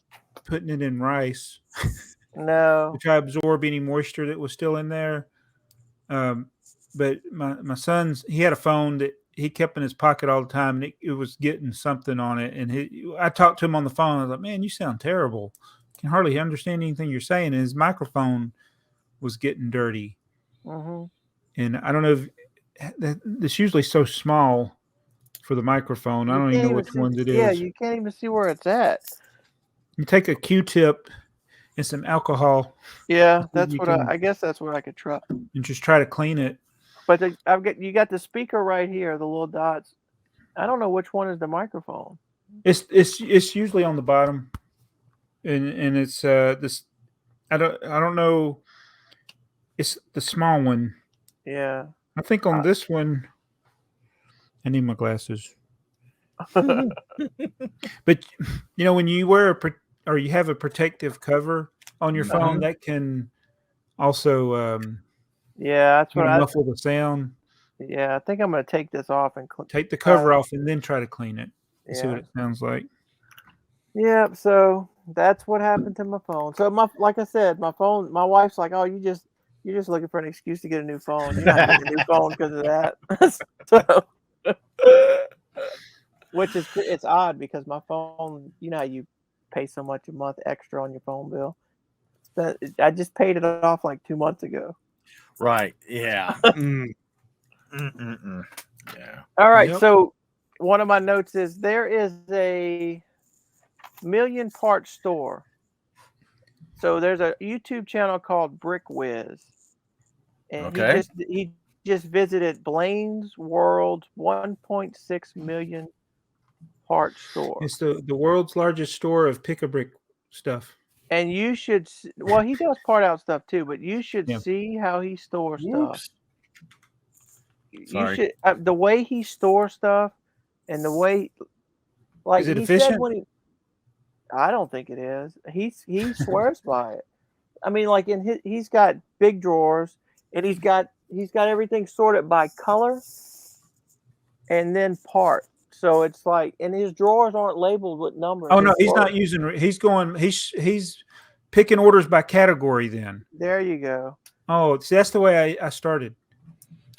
putting it in rice. No. To try to absorb any moisture that was still in there. But my son's, he had a phone that he kept in his pocket all the time, and it was getting something on it. And I talked to him on the phone. I was like, "Man, you sound terrible. Can hardly understand anything you're saying." And his microphone was getting dirty. And I don't know if it's usually so small for the microphone. I don't even know which ones it is. Yeah, you can't even see where it's at. You take a Q-tip and some alcohol. Yeah, that's what I guess that's what I could try. And just try to clean it. But you got the speaker right here, the little dots. I don't know which one is the microphone. It's usually on the bottom, and it's this. I don't know. It's the small one. Yeah. I think on this one, I need my glasses. But you know, when you wear or you have a protective cover on your phone, that can also that's what muffle the sound. Yeah, I think I'm going to take this off and take the cover off and then try to clean it. See what it sounds like. Yeah, so that's what happened to my phone. So like I said, my phone. My wife's like, "Oh, you're just looking for an excuse to get a new phone. You're not getting a new phone because of that." Which is it's odd because my phone. You know how you pay so much a month extra on your phone bill. I just paid it off like 2 months ago. Right. Yeah. Yeah. All right. Yep. So one of my notes is there is a million part store. So there's a YouTube channel called BrickWiz, and Okay. he just visited Blaine's World 1.6 million part store. It's the world's largest store of pick-a-brick stuff. And you should, well, he does part out stuff too, but you should Yeah. see how he stores stuff. Whoops. You Sorry. should the way he stores stuff, and the way, like Is it he efficient? said when he, I don't think it is. He swears by it. I mean, like he's got big drawers, and he's got everything sorted by color, and then part. So it's like, and his drawers aren't labeled with numbers. Oh no, he's not using. He's picking orders by category. Then There you go. oh, see, that's the way I started.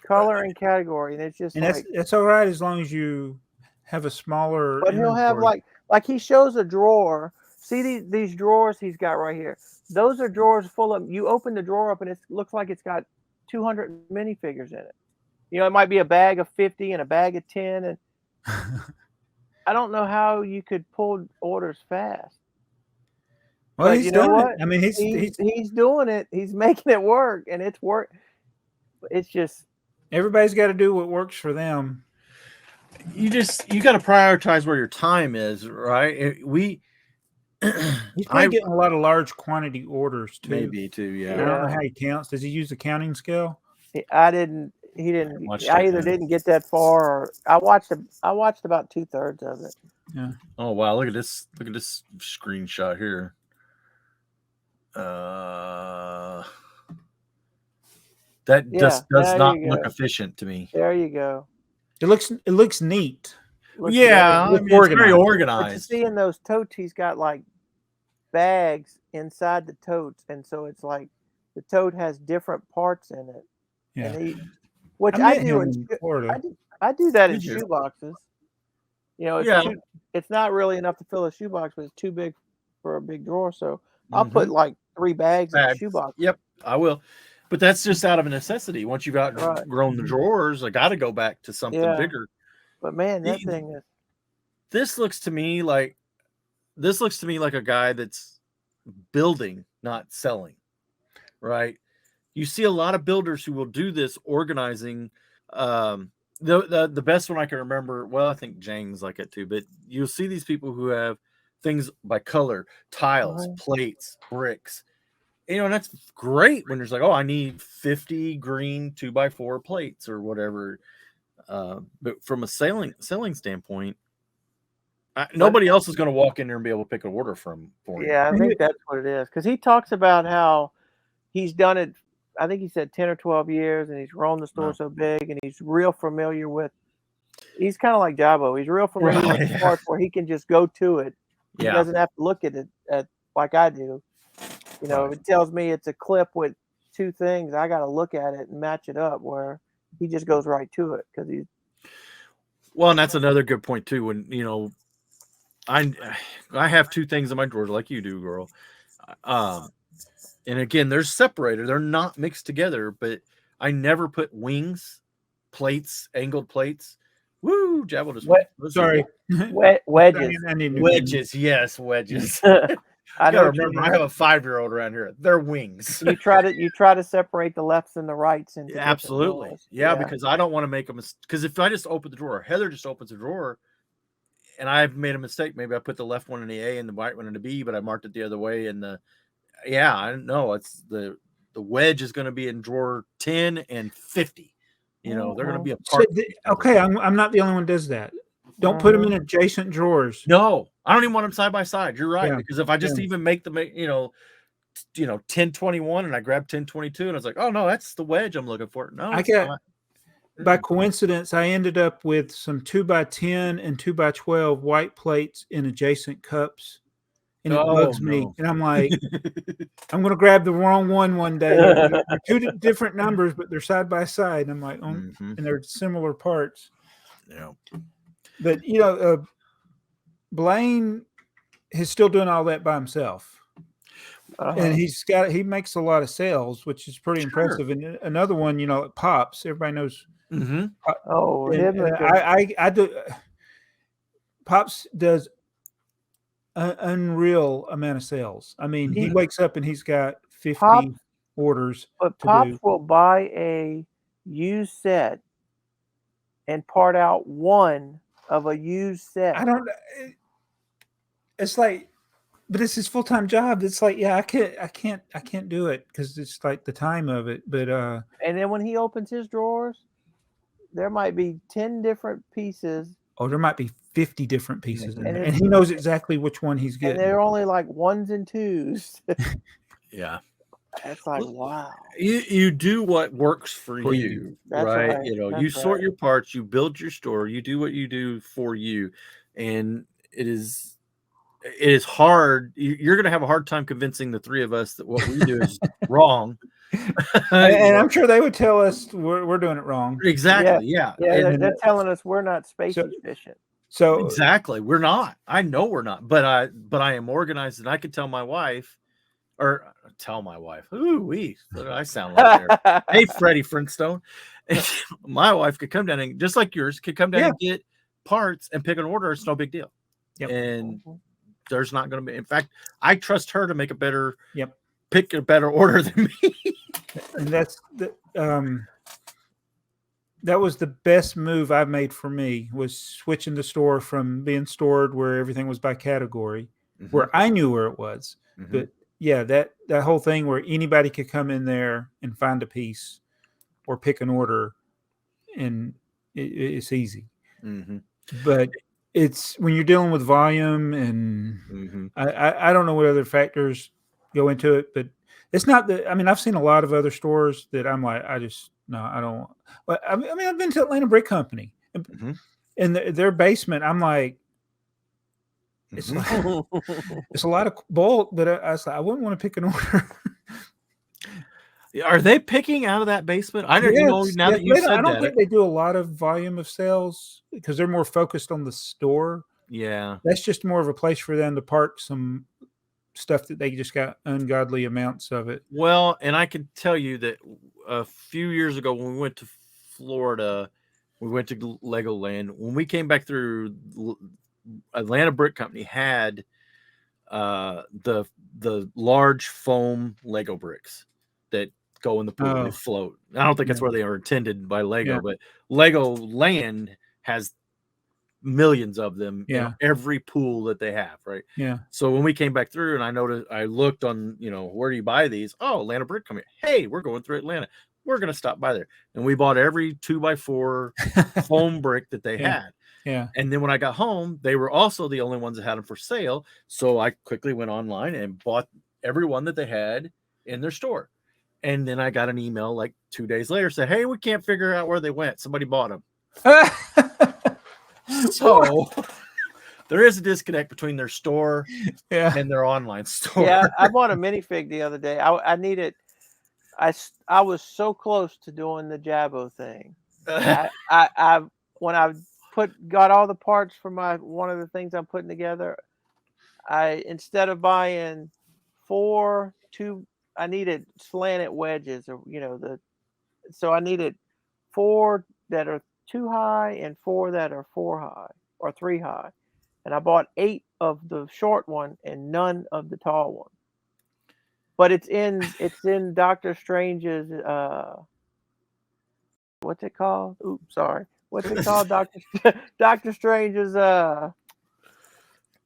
Color and category, and it's just And like, that's all right as long as you have a smaller. but he'll have inventory. like he shows a drawer. See these drawers he's got right here. Those are drawers full of. You open the drawer up, and it looks like it's got 200 minifigures in it. You know, it might be a bag of 50 and a bag of 10, and I don't know how you could pull orders fast. Well, But he's you know done what? it. I mean, he's doing it. He's making it work, and it's work. It's just, everybody's got to do what works for them. You got to prioritize where your time is, right? He's probably getting a lot of large quantity orders too. Maybe too, yeah. I don't know how he counts. Does he use the counting scale? I didn't. He didn't. I either didn't get that far, or I watched about 2/3 of it. Yeah. Oh wow! Look at this! Look at this screenshot here. That does not look efficient to me. There you go. It looks neat. Yeah, it's very organized. But you see in those totes, he's got like bags inside the totes, and so it's like the tote has different parts in it. Yeah. And which I do in Florida. I do that in shoe boxes. You know, it's not really enough to fill a shoebox, but it's too big for a big drawer. So I'll put like 3 bags in a shoebox. Yep, I will. But that's just out of a necessity. Once you've outgrown the drawers, I got to go back to something bigger. But man, that thing is. This looks to me like a guy that's building, not selling, right? You see a lot of builders who will do this organizing. The best one I can remember, well, I think Jang's like it too, but you'll see these people who have things by color, tiles, plates, bricks. You know, and that's great when there's like, oh, I need 50 green 2x4 plates or whatever. But from a selling standpoint, nobody else is going to walk in there and be able to pick an order for you. Yeah, I think that's what it is. Because he talks about how he's done it, I think he said 10 or 12 years, and he's grown the store so big, and he's real familiar with, he's kind of like Jabo. He's real familiar with the parts where he can just go to it. He doesn't have to look at it like I do. You know, if it tells me it's a clip with 2 things, I got to look at it and match it up, where he just goes right to it because he's. Well, and that's another good point too. When, you know, I have 2 things in my drawers like you do, girl. And again, they're separated. They're not mixed together, but I never put wings, plates, angled plates. Woo, Jabble just sorry. Wedges. Wedges, yes, wedges. I gotta remember, I have a 5-year-old around here. They're wings. You try to separate the lefts and the rights into absolutely. Yeah, because I don't want to make a mistake. Because if I just open the drawer, Heather just opens the drawer, and I've made a mistake. Maybe I put the left one in the A and the right one in the B, but I marked it the other way. And I know it's the wedge is going to be in drawer 10 and 50. You know, they're going to be a part. Okay, I'm not the only one who does that. Don't put them in adjacent drawers. No, I don't even want them side by side. You're right, because if I just even make them, 1021 and I grab 1022 and I was like, oh no, that's the wedge I'm looking for. No, by coincidence, I ended up with some 2x10 and 2x12 white plates in adjacent cups, and it bugs me. And I'm like, I'm going to grab the wrong one day. They're 2 different numbers, but they're side by side. And I'm like, and they're similar parts. Yeah. But Blaine is still doing all that by himself, and he makes a lot of sales, which is pretty impressive. And another one, it Pops. Everybody knows Oh, him and I do. Pops does an unreal amount of sales. I mean, he wakes up and he's got 50 orders but to Pops do. will buy a used set and part out one of a used set. I don't. It's like, but it's his full time job. It's like, yeah, I can't do it because it's like the time of it. But and then when he opens his drawers, there might be 10 different pieces. Oh, there might be 50 different pieces in there, and he knows exactly which one he's getting. And they're only like ones and twos. Yeah. That's like, wow. You do what works for you, right? You know, you sort your parts, you build your store, you do what you do for you, and it is hard. You're going to have a hard time convincing the three of us that what we do is wrong. And I'm sure they would tell us we're doing it wrong. Exactly. Yeah. They're telling us we're not space efficient. So exactly, we're not. I know we're not, but I am organized, and I could tell my wife, or tell my wife, what do I sound like there? Hey, Freddie Flintstone. My wife could come down and, just like yours, could come down and get parts and pick an order. It's no big deal. Yep. And there's not going to be. In fact, I trust her to make a better. Yep. Pick a better order than me. And that's that was the best move I've made for me, was switching the store from being stored where everything was by category, where I knew where it was. But yeah, that whole thing where anybody could come in there and find a piece or pick an order, and it's easy. But it's when you're dealing with volume, and I don't know what other factors go into it, but it's not that. I mean, I've seen a lot of other stores that I'm like, I don't. But I mean, I've been to Atlanta Brick Company, and their basement. I'm like, it's like, it's a lot of bulk, but I was like, I wouldn't want to pick an order. Are they picking out of that basement? I don't know. Now that you said that, I don't think they do a lot of volume of sales because they're more focused on the store. Yeah, that's just more of a place for them to park some stuff that they just got ungodly amounts of it. Well, and I can tell you that a few years ago when we went to Florida, we went to Legoland. When we came back through, Atlanta Brick Company had the large foam Lego bricks that go in the pool and they float. I don't think that's where they are intended by Lego, but Legoland has millions of them in every pool that they have, right? Yeah. So when we came back through, and I looked on, where do you buy these? Oh, Atlanta Brick Company. Hey, we're going through Atlanta. We're going to stop by there. And we bought every 2x4 foam brick that they had. Yeah. And then when I got home, they were also the only ones that had them for sale. So I quickly went online and bought every one that they had in their store. And then I got an email like 2 days later saying, hey, we can't figure out where they went. Somebody bought them. So there is a disconnect between their store and their online store. Yeah, I bought a minifig the other day. I needed. I was so close to doing the Jabbo thing. When I got all the parts for one of the things I'm putting together, instead of buying 4 I needed slanted wedges, or so I needed 4 that are 2 high and 4 that are 4 high or 3 high, and I bought 8 of the short one and none of the tall one. But it's in Doctor Strange's what's it called? Oops, sorry. What's it called? Doctor Strange's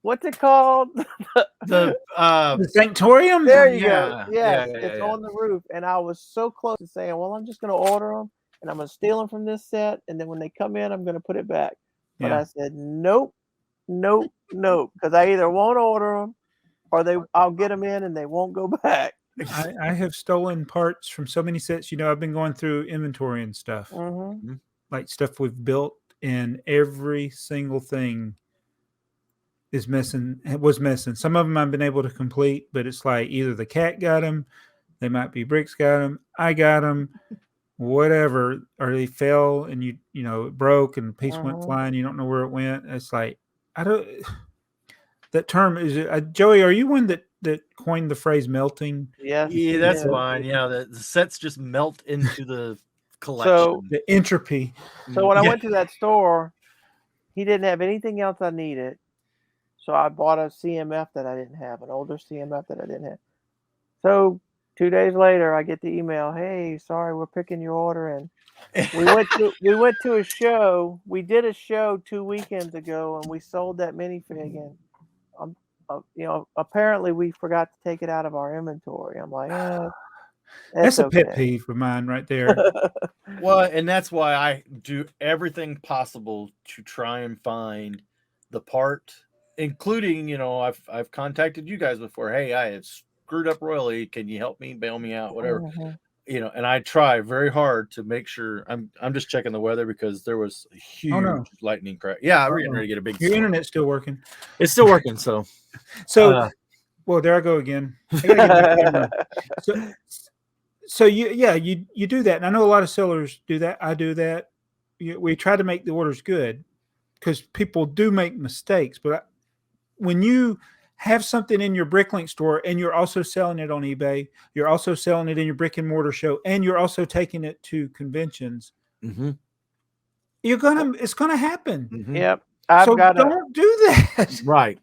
what's it called? The Sanctorium? There you go. Yes, it's on the roof. And I was so close to saying, well, I'm just going to order them and I'm going to steal them from this set. And then when they come in, I'm going to put it back. But I said, nope. Because I either won't order them or I'll get them in and they won't go back. I have stolen parts from so many sets. I've been going through inventory and stuff, like stuff we've built, and every single thing was missing. Some of them I've been able to complete, but it's like either the cat got them, they might be Bricks got them, I got them, whatever, or they fell and it broke and the piece went flying. You don't know where it went. It's like, that term is Joey, are you one that coined the phrase melting? Yes. Yeah, that's fine. Yeah, the sets just melt into the collection. The entropy. So when I went to that store, he didn't have anything else I needed. So I bought a CMF that I didn't have, an older CMF that I didn't have. So 2 days later, I get the email, "Hey, sorry, we're picking your order." And we went to a show. We did a show 2 weekends ago, and we sold that minifig. And apparently we forgot to take it out of our inventory. I'm like, that's a okay. pet peeve of mine right there. Well, and that's why I do everything possible to try and find the part, including, I've contacted you guys before. Hey, I have screwed up royally. Can you help me, bail me out, whatever? And I try very hard to make sure. I'm just checking the weather because there was a huge lightning crack. Yeah, we're getting ready to get a big. Your internet's still working. It's still working. So, well, there I go again. I gotta get my camera. So you do that, and I know a lot of sellers do that. I do that. We try to make the orders good because people do make mistakes. But when you have something in your Bricklink store and you're also selling it on eBay, you're also selling it in your brick and mortar show, and you're also taking it to conventions, it's gonna happen. Yep. Don't do that. Right.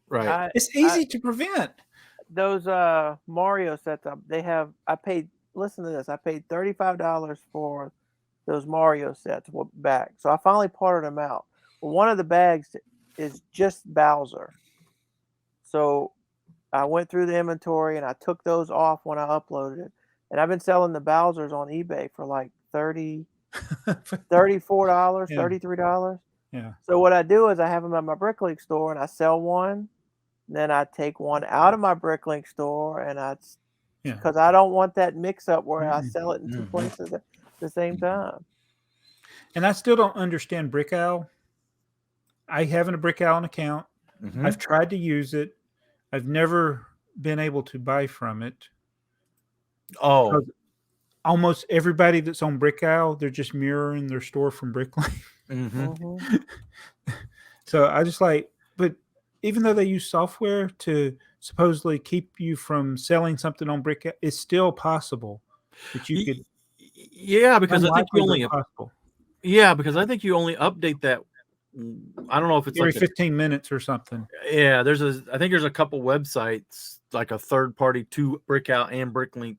It's easy to prevent. Those Mario sets I paid. Listen to this. I paid $35 for those Mario sets back. So I finally parted them out. Well, one of the bags is just Bowser. So I went through the inventory and I took those off when I uploaded it. And I've been selling the Bowsers on eBay for like $34, $33. Yeah. So what I do is I have them at my Bricklink store and I sell one. Then I take one out of my Bricklink store and because I don't want that mix up where I sell it in two places at the same time. And I still don't understand BrickOwl. I have a BrickOwl account. I've tried to use it. I've never been able to buy from it. Oh, almost everybody that's on BrickOwl, they're just mirroring their store from Bricklink. So I just but even though they use software to supposedly keep you from selling something on BrickOwl, it's still possible that you could. Yeah, because I think you only. Yeah, because I think you only update that. I don't know if it's every 15 minutes or something. Yeah, I think there's a couple websites, like a third party to BrickOwl and Bricklink,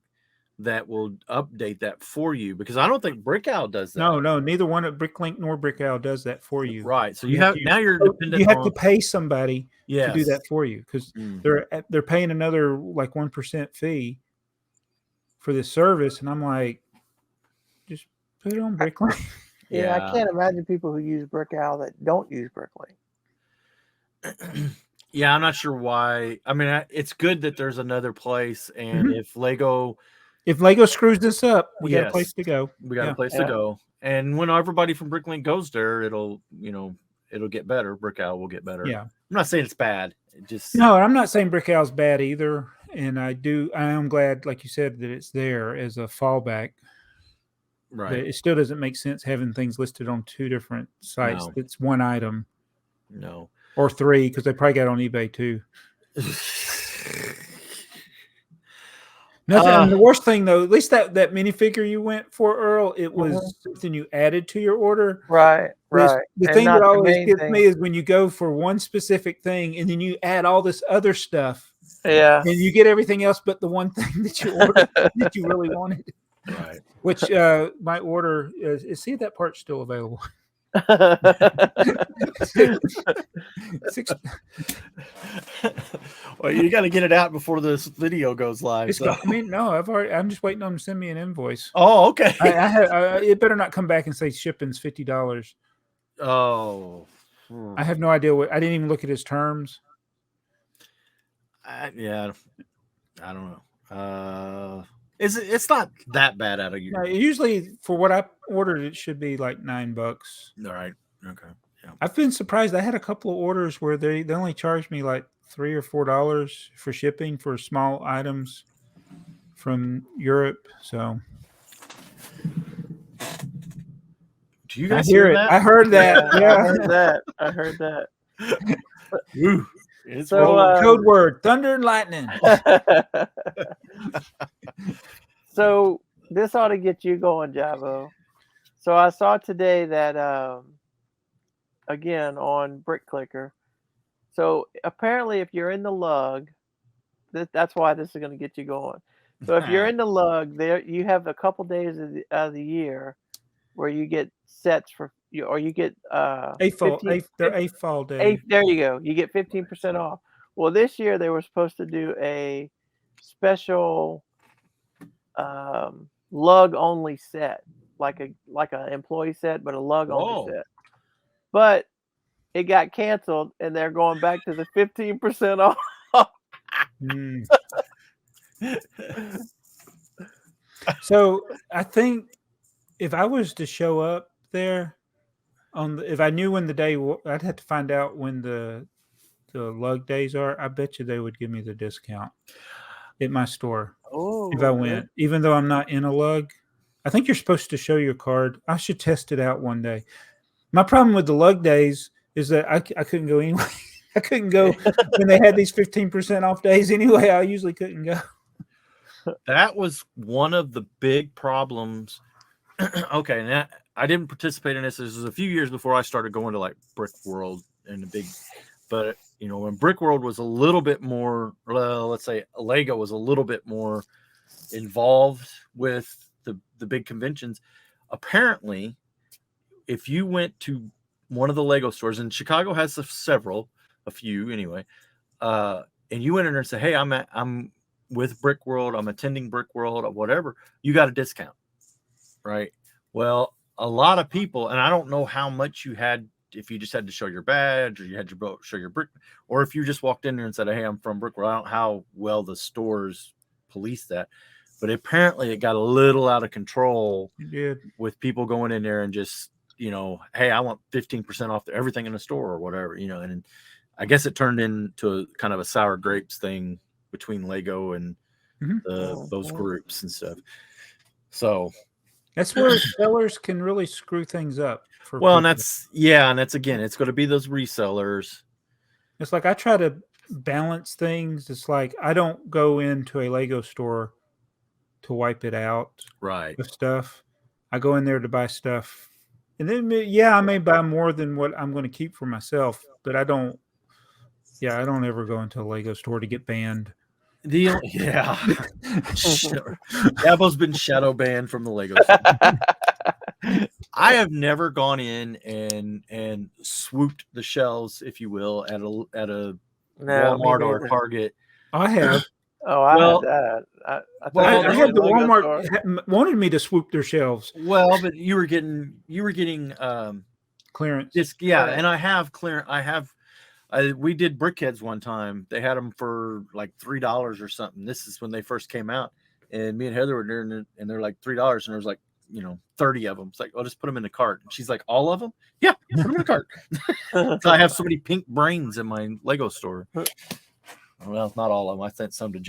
that will update that for you, because I don't think BrickOwl does that. No, neither one of Bricklink nor BrickOwl does that for you. Right. So you're dependent. You have to pay somebody to do that for you, because they're paying another like 1% fee for this service, and I'm like, just put it on Bricklink. Yeah, I can't imagine people who use BrickOwl that don't use Bricklink. Yeah, I'm not sure why. I mean, it's good that there's another place, and if Lego screws this up, we got a place to go. We got a place to go, and when everybody from Bricklink goes there, it'll get better. BrickOwl will get better. Yeah, I'm not saying it's bad. No, I'm not saying BrickOwl's bad either, and I am glad, like you said, that it's there as a fallback. Right. But it still doesn't make sense having things listed on two different sites. No. It's one item. No. Or three, because they probably got it on eBay too. Nothing. And the worst thing, though, at least that minifigure you went for, Earl, it was something you added to your order. Right. The thing that always gets me is when you go for one specific thing and then you add all this other stuff. Yeah. And you get everything else but the one thing that you ordered that you really wanted. Right. Which my order is. See if that part's still available. Well, you got to get it out before this video goes live. I'm just waiting on them to send me an invoice. Oh, okay. It better not come back and say shipping's $50. Oh, I have no idea I didn't even look at his terms. I don't know. It's not that bad out of you. Usually for what I ordered, it should be like $9. All right. Okay. Yeah. I've been surprised. I had a couple of orders where they only charged me like $3 or $4 for shipping for small items from Europe. So do you guys hear that? I heard that. Yeah, I heard that. Ooh. It's code word, thunder and lightning. So this ought to get you going, Javo. So I saw today that again on BrickClicker. So apparently, if you're in the lug, that's why this is going to get you going. So if you're in the lug, there you have a couple days of the year where you get sets for you, or you get they're AFoOL days. there you go. You get 15% off. Well, this year they were supposed to do a special lug only set, like an employee set, but a lug only set. But it got canceled, and they're going back to the 15% off. So I think if I was to show up there if I knew when the day, I'd have to find out when the lug days are. I bet you they would give me the discount at my store if I went, even though I'm not in a lug. I think you're supposed to show your card. I should test it out one day. My problem with the lug days is that I couldn't go anyway. I couldn't go when they had these 15% off days anyway. I usually couldn't go. That was one of the big problems. Okay, now I didn't participate in this. This was a few years before I started going to like Brick World and the big, but you know, when Brick World was a little bit more, well, let's say Lego was a little bit more involved with the big conventions. Apparently, if you went to one of the Lego stores, and Chicago has a few anyway, and you went in there and said, "Hey, I'm with Brick World, I'm attending Brick World or whatever," you got a discount, right? Well, a lot of people, and I don't know how much you had, if you just had to show your badge or you had to show your brick, or if you just walked in there and said, "Hey, I'm from Brick World." I don't know how well the stores police that, but apparently it got a little out of control with people going in there and just, you know, "Hey, I want 15% off everything in the store," or whatever, you know. And I guess it turned into a kind of a sour grapes thing between Lego and those groups and stuff. So that's where sellers can really screw things up for people. And that's again, it's going to be those resellers. It's like I try to balance things. It's like I don't go into a Lego store to wipe it out, right, with stuff. I go in there to buy stuff, and then I may buy more than what I'm going to keep for myself, but I don't ever go into a Lego store to get banned. Dabo's been shadow banned from the Lego store. I have never gone in and swooped the shelves, if you will, at a Walmart or a Target. I have. I had that. I had the Walmart wanted me to swoop their shelves. Well, but you were getting clearance. And I have clearance. We did Brickheads one time. They had them for like $3 or something. This is when they first came out, and me and Heather were there, and they're like $3, and there was like 30 of them. It's like, I'll just put them in the cart. And she's like, "All of them?" Yeah, put them in the cart. So I have so many pink brains in my Lego store. Well, not all of them. I sent some to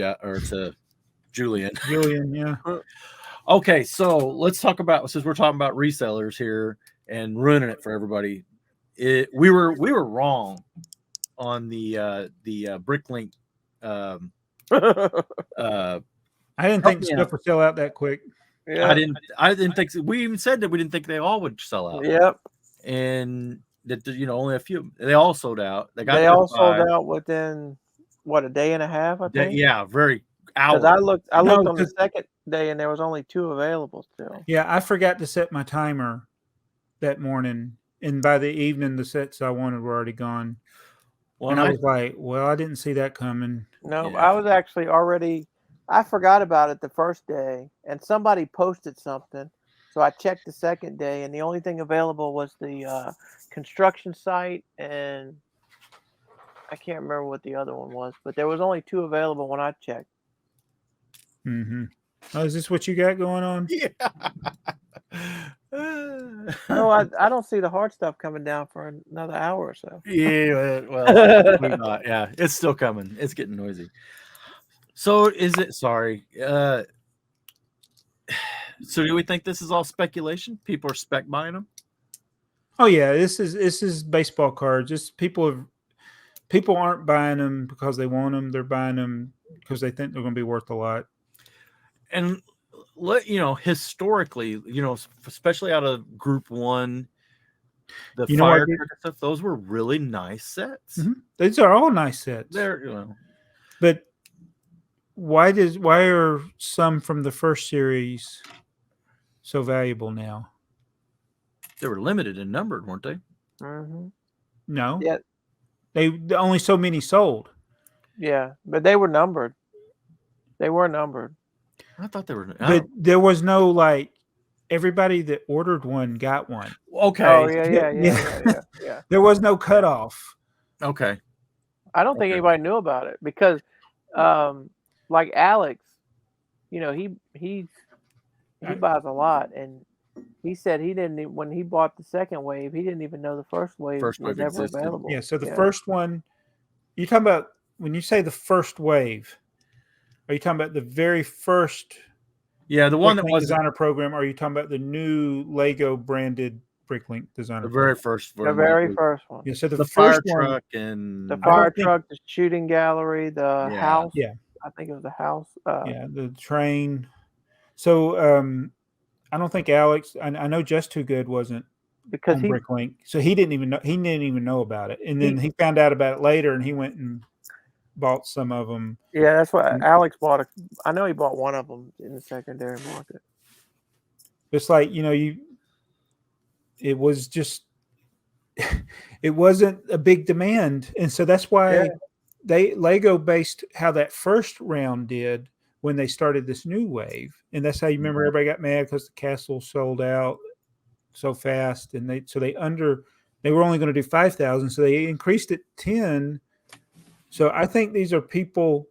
Julian. Yeah. Okay, so let's talk about, since we're talking about resellers here and ruining it for everybody. We were wrong on the Bricklink. I didn't think stuff would sell out that quick. Yeah. I didn't think so. We even said that we didn't think they all would sell out. Yep. And that only a few. They all sold out. They all sold out within a day and a half, I think. Yeah, very hours. I looked on the second day, and there was only 2 available still. Yeah, I forgot to set my timer that morning, and by the evening, the sets I wanted were already gone. Well, and I was like, "Well, I didn't see that coming." No, I was actually already. I forgot about it the first day, and somebody posted something, so I checked the second day, and the only thing available was the construction site, and I can't remember what the other one was, but there was only 2 available when I checked. Mm-hmm. Oh, is this what you got going on? Yeah. No, I don't see the hard stuff coming down for another hour or so. Yeah, well, not. Yeah, it's still coming. It's getting noisy. So is it? Sorry. So do we think this is all speculation? People are spec buying them? Oh yeah, this is baseball cards. Just people aren't buying them because they want them. They're buying them because they think they're going to be worth a lot. And historically, especially out of Group 1, the You know what I fire did? truck and stuff, those were really nice sets. Mhm. These are all nice sets. They're, But why are some from the first series so valuable now? they were limited and numbered, weren't they? Mm-hmm. No. Yeah. They only so many sold. Yeah, but they were numbered. They were numbered. I thought they were. But there was no like everybody that ordered one got one. Okay. Oh yeah. There was no cutoff. Okay. I don't think anybody knew about it because, like Alex, he buys a lot, and he said he didn't when he bought the second wave, he didn't even know the first wave was ever existed. available. Yeah. So the first one, you're talking about when you say the first wave. Are you talking about the very first? Yeah, the one that was designer program. Or are you talking about the new Lego branded Bricklink designer? The very first one. The very first one. Yeah. So the fire first one, truck and the fire truck, the shooting gallery, the house. Yeah. I think it was the house. The train. So I don't think Alex. I know Just Too Good wasn't because on Bricklink, so he didn't even know. He didn't even know about it, and then he found out about it later, and he went and bought some of them. Yeah, that's what Alex bought. I know he bought one of them in the secondary market. It's like it was just it wasn't a big demand, and so that's why Lego based how that first round did when they started this new wave, and that's how you remember everybody got mad because the castle sold out so fast, and they were only going to do 5,000, so they increased it 10. So I think these are people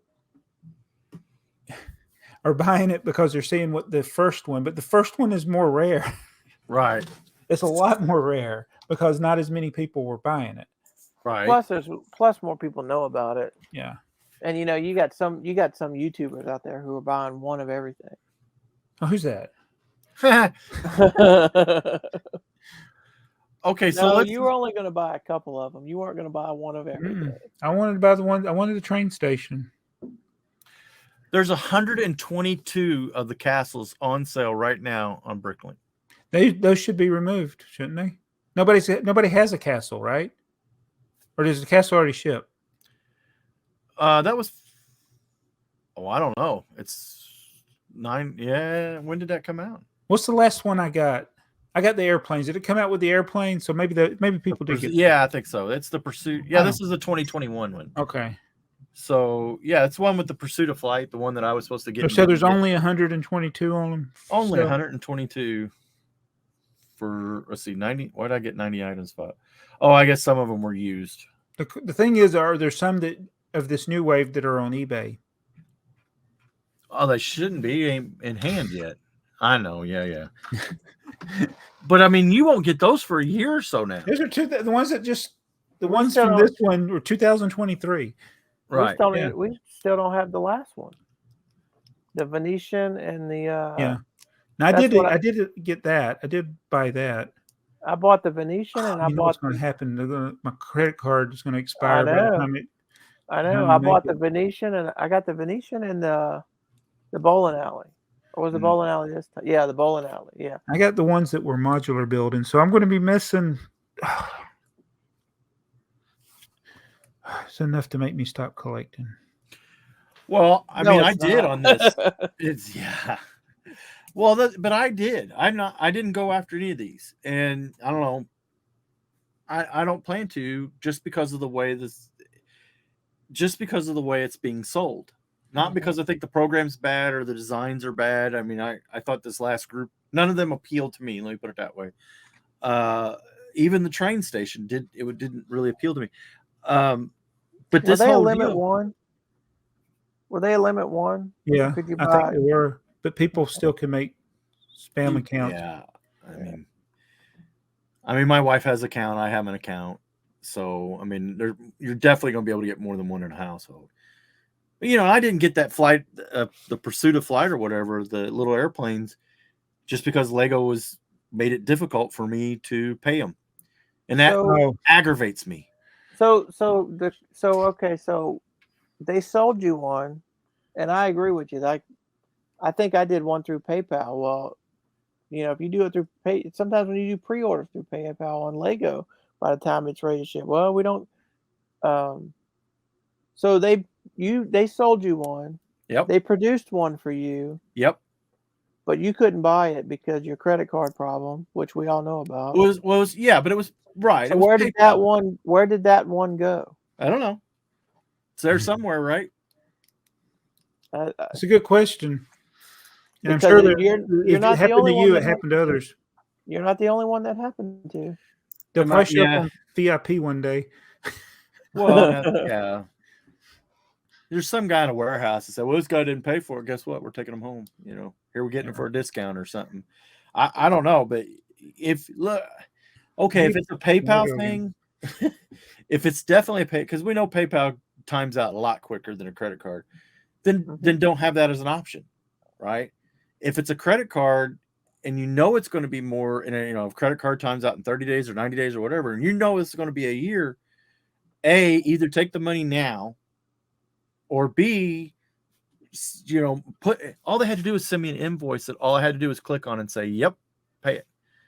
are buying it because they're seeing what the first one, but the first one is more rare. Right. It's a lot more rare because not as many people were buying it. Right. Plus more people know about it. Yeah. And you got some YouTubers out there who are buying one of everything. Oh, who's that? Okay, so you were only going to buy a couple of them. You weren't going to buy one of everything. I wanted to buy the one. I wanted the train station. There's 122 of the castles on sale right now on Bricklink. Those should be removed, shouldn't they? Nobody has a castle, right? Or does the castle already ship? That was. Oh, I don't know. It's 9. Yeah, when did that come out? What's the last one I got? I got the airplanes. Did it come out with the airplane? So maybe people did get. Yeah, I think so. It's the Pursuit. Yeah, this is the 2021 one. Okay. So yeah, it's one with the Pursuit of Flight, the one that I was supposed to get. So there's only 122 on them. Only 122 for, let's see, 90. Why did I get 90 items for? Oh, I guess some of them were used. The thing is, are there some that of this new wave that are on eBay? Oh, they shouldn't be in hand yet. I know. Yeah. But I mean, you won't get those for a year or so now. Those are the ones that just the ones from this one were 2023. Right. We still don't have the last one. The Venetian and the yeah. Now I did get that. I did buy that. I bought the Venetian and I bought. What's going to happen? My credit card is going to expire by the time it. I know. I bought the Venetian and I got the Venetian and the bowling alley. Or was the bowling alley this time? Yeah, the bowling alley. Yeah. I got the ones that were modular building, so I'm going to be missing. It's enough to make me stop collecting. Well, I mean, I did on this. Well, but I did. I didn't go after any of these, and I don't know. I don't plan to just because of the way it's being sold. Not because I think the program's bad or the designs are bad. I mean, I thought this last group, none of them appealed to me. Let me put it that way. Even the train station didn't really appeal to me. But this whole limit one? Were they a limit one? Yeah, I think they were. But people still can make spam accounts. Yeah, I mean, my wife has an account. I have an account. So, I mean, you're definitely going to be able to get more than one in a household. But, I didn't get that flight, the Pursuit of Flight or whatever, the little airplanes, just because Lego made it difficult for me to pay them, and that aggravates me. So they sold you one, and I agree with you. Like I think I did one through PayPal. Well, if you do it through sometimes when you do pre-orders through PayPal on Lego, by the time it's ready to ship, well, we don't. So they sold you one. Yep. They produced one for you. Yep. But you couldn't buy it because your credit card problem, which we all know about. Yeah, but it was right. So where did that one go? I don't know. It's there somewhere, right? It's a good question. And I'm sure that if it happened to you, it happened to others. You're not the only one that happened to. They'll probably show up on VIP one day. Well, yeah. There's some guy in a warehouse that said, well, this guy didn't pay for it. Guess what? We're taking him home. Here we're getting it for a discount or something. I don't know, but if it's a PayPal thing, if it's definitely a because we know PayPal times out a lot quicker than a credit card, then don't have that as an option, right? If it's a credit card and it's going to be more, and if credit card times out in 30 days or 90 days or whatever, and it's going to be a year, either take the money now, or B, put all they had to do was send me an invoice that all I had to do was click on and say, yep, pay it.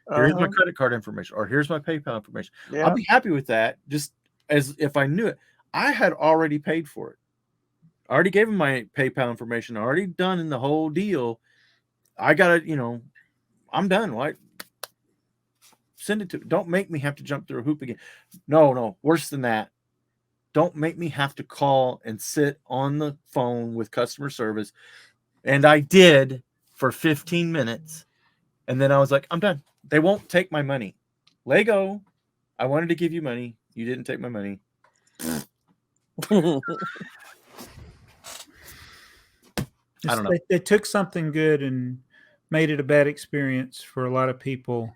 Here's my credit card information, or here's my PayPal information. Yeah. I'll be happy with that, just as if I knew it. I had already paid for it. I already gave him my PayPal information, already done in the whole deal. I got to, I'm done. Right? Send it to, don't make me have to jump through a hoop again. No, worse than that. Don't make me have to call and sit on the phone with customer service. And I did for 15 minutes. And then I was like, I'm done. They won't take my money. Lego, I wanted to give you money. You didn't take my money. I don't know. They took something good and made it a bad experience for a lot of people.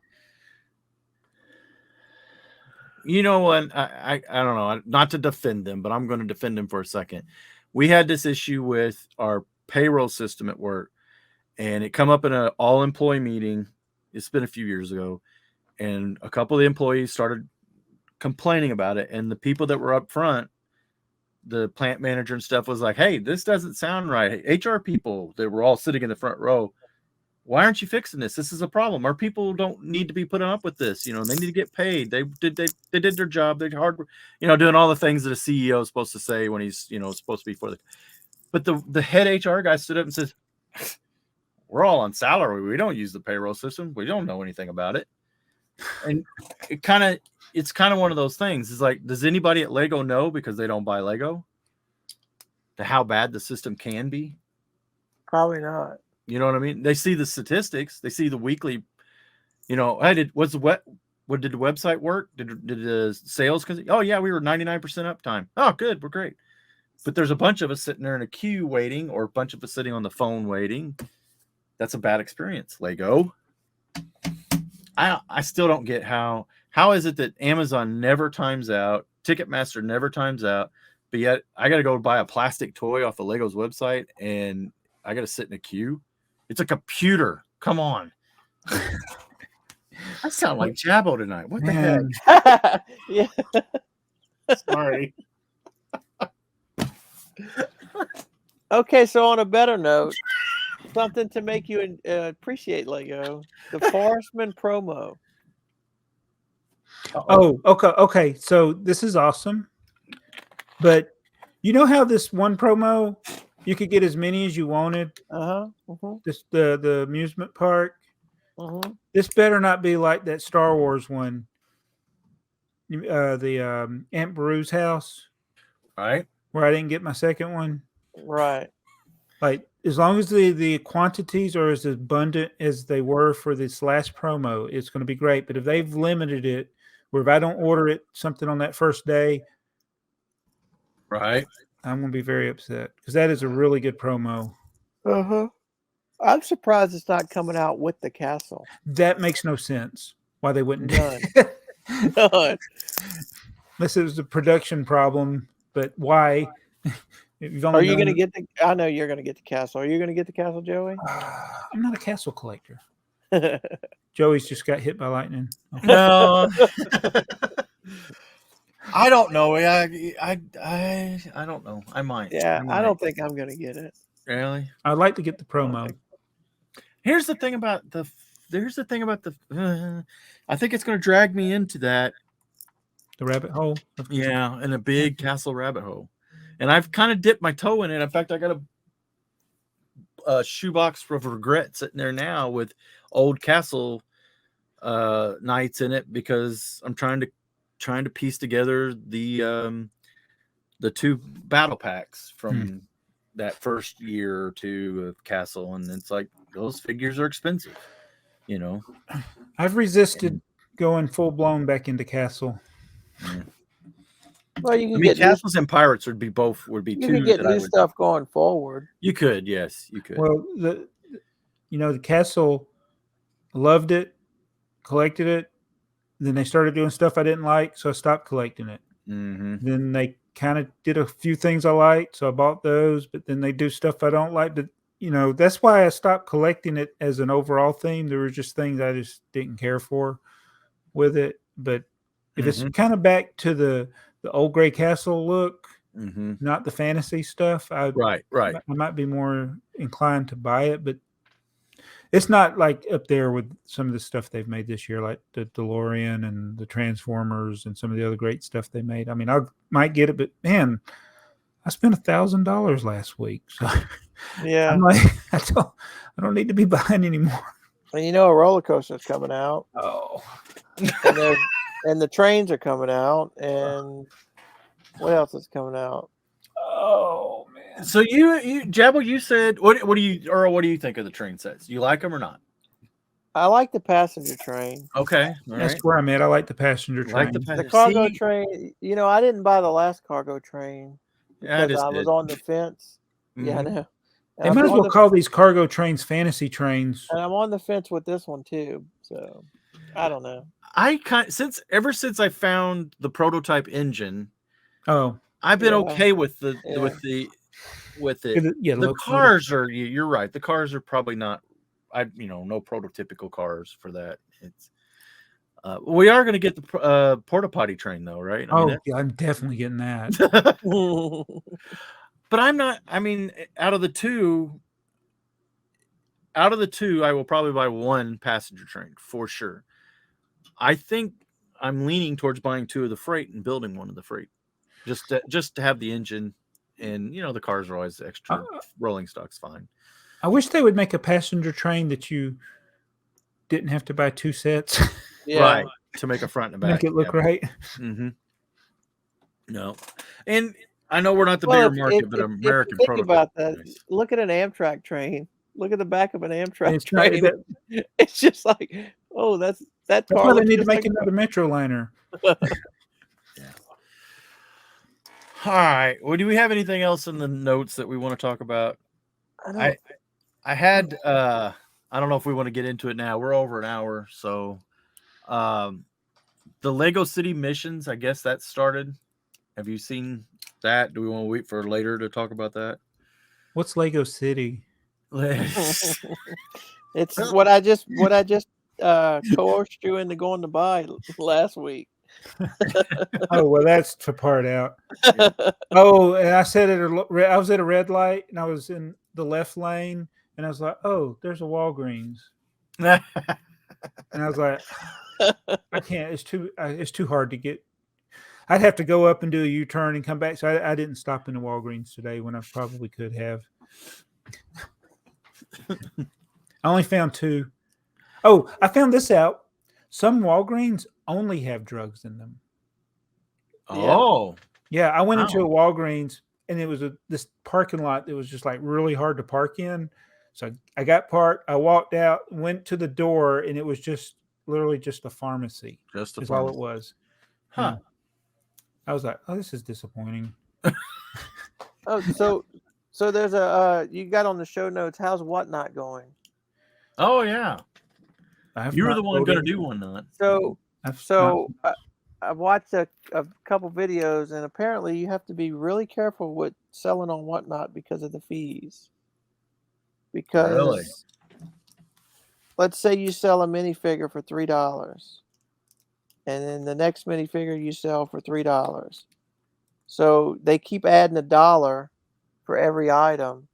And I don't know, not to defend them, but I'm going to defend them for a second. We had this issue with our payroll system at work, and it come up in an all-employee meeting. It's been a few years ago, and a couple of the employees started complaining about it, and the people that were up front, the plant manager and stuff, was like, hey, this doesn't sound right. HR people that were all sitting in the front row, why aren't you fixing this? This is a problem. Our people don't need to be putting up with this. They need to get paid. They did their job. They're hard, doing all the things that a CEO is supposed to say when he's, supposed to be for the. But the head HR guy stood up and says, we're all on salary. We don't use the payroll system. We don't know anything about it. And it's kind of one of those things. It's like, does anybody at Lego know, because they don't buy Lego, how bad the system can be? Probably not. You know what I mean? They see the statistics. They see the weekly. Hey, what did the website work? Did the sales? Oh yeah, we were 99% uptime. Oh, good, we're great. But there's a bunch of us sitting there in a queue waiting, or a bunch of us sitting on the phone waiting. That's a bad experience. Lego. I still don't get how is it that Amazon never times out, Ticketmaster never times out, but yet I got to go buy a plastic toy off of Lego's website and I got to sit in a queue. It's a computer. Come on. I sound like Jabbo tonight. What the heck? Yeah. Sorry. Okay, so on a better note, something to make you appreciate Lego, the Forestman promo. Oh, okay. So this is awesome. But you know how this one promo, you could get as many as you wanted? This the amusement park. This better not be like that Star Wars one. The Aunt Beru's house. Right. Where I didn't get my second one. Right. Like, as long as the quantities are as abundant as they were for this last promo, it's going to be great. But if they've limited it, where if I don't order something on that first day, right, I'm going to be very upset, because that is a really good promo. I'm surprised it's not coming out with the castle. That makes no sense. Why they wouldn't None. None. Unless it was a production problem, but why? Are you going to get the? I know you're going to get the castle. Are you going to get the castle, Joey? I'm not a castle collector. Joey's just got hit by lightning. Okay. No, I don't know. I don't know. I might. Yeah, I don't think I'm going to get it. Really? I'd like to get the promo. Okay. Here's the thing about the. Here's the thing about the. I think it's going to drag me into that. The rabbit hole. Yeah, in a big castle rabbit hole, and I've kind of dipped my toe in it. In fact, I got a shoebox of regret sitting there now with old castle nights in it because I'm trying to piece together the 2 battle packs from that first year or 2 of castle, and it's like those figures are expensive, you know. I've resisted going full blown back into castle. Yeah. Well, you can I mean, get castles and pirates would be you 2 can get that I new would. stuff going forward. You could, yes, you could. Well, the castle loved it, collected it. Then they started doing stuff I didn't like, so I stopped collecting it. Mm-hmm. Then they kind of did a few things I liked, so I bought those. But then they do stuff I don't like. But that's why I stopped collecting it as an overall theme. There were just things I just didn't care for with it. But if it's kind of back to the old gray castle look, not the fantasy stuff, Right. I might be more inclined to buy it. But it's not like up there with some of the stuff they've made this year, like the DeLorean and the Transformers and some of the other great stuff they made. I mean, I might get it, but man, I spent $1,000 last week, so Yeah, I'm like, I don't need to be buying anymore. and a roller coaster's coming out. Oh, and the trains are coming out, and what else is coming out? Oh man. So you Jabble, you said what do you, Earl? What do you think of the train sets? You like them or not? I like the passenger train. Okay, That's where I'm at. I like the passenger train. The cargo train. I didn't buy the last cargo train because I was on the fence. Yeah, I know. They might as well call these cargo trains fantasy trains. And I'm on the fence with this one too. So I don't know. Ever since I found the prototype engine, I've been okay with it. Yeah, the cars are. You're right. The cars are probably not. No prototypical cars for that. It's. We are going to get the porta potty train though, right? Yeah, I'm definitely getting that. But I'm not. I mean, out of the two, I will probably buy one passenger train for sure. I think I'm leaning towards buying 2 of the freight and building 1 of the freight, just to have the engine, and the cars are always extra. Rolling stock's fine. I wish they would make a passenger train that you didn't have to buy 2 sets. Yeah. Right, to make a front and back. Make it look right. Mm-hmm. No, and I know we're not the bigger market, but American think prototype. About that. Nice. Look at an Amtrak train. Look at the back of an Amtrak train. It's just like, oh, that's car. That's why they need to make another Metro liner. Yeah. All right. Well, do we have anything else in the notes that we want to talk about? I had I don't know if we want to get into it now. We're over an hour, so the Lego City missions, I guess that started. Have you seen that? Do we want to wait for later to talk about that? What's Lego City? It's what I just coerced you into going to buy last week. Oh, well, that's to part out. Oh, and I said I was at a red light and I was in the left lane and I was like, oh, there's a Walgreens. And I was like, I can't. It's too hard to get. I'd have to go up and do a U-turn and come back. So I didn't stop in the Walgreens today when I probably could have. I only found 2. Oh, I found this out. Some Walgreens only have drugs in them. Oh. Yeah, I went into a Walgreens and it was this parking lot that was just like really hard to park in. So I got parked. I walked out, went to the door, and it was just literally just a pharmacy. Just a pharmacy. All it was. Huh. I was like, oh, this is disappointing. So there's you got on the show notes. How's Whatnot going? Oh yeah. You were the one going to do one, not. I watched a couple videos, and apparently you have to be really careful with selling on Whatnot because of the fees. Because let's say you sell a minifigure for $3, and then the next minifigure you sell for $3. So they keep adding $1 for every item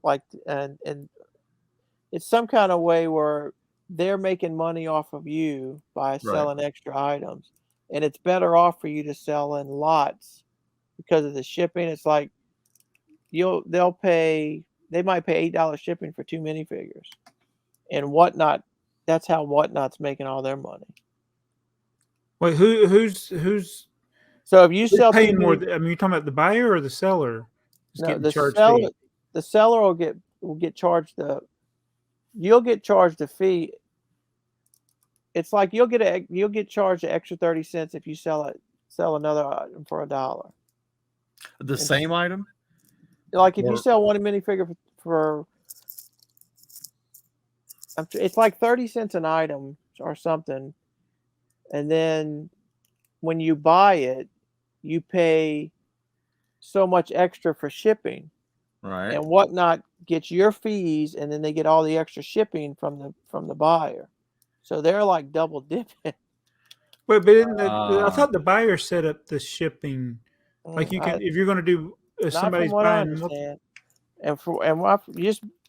like, and it's some kind of way where they're making money off of you by selling extra items, and it's better off for you to sell in lots because of the shipping. It's like they might pay $8 shipping for 2 minifigures, and Whatnot. That's how Whatnot's making all their money. Wait, who's So if you sell paying more? I mean, you're talking about the buyer or the seller? No, the seller will get charged you'll get charged a fee. It's like you'll get charged an extra 30 cents if you sell another item for $1. The same item? Like if you sell one minifigure for it's like 30 cents an item or something, and then when you buy it, you pay so much extra for shipping. Right. And Whatnot gets your fees, and then they get all the extra shipping from the buyer. So they're like double dipping. Wait, but I thought the buyer set up the shipping. Like you can, if you're going to do, if somebody's buying. I understand.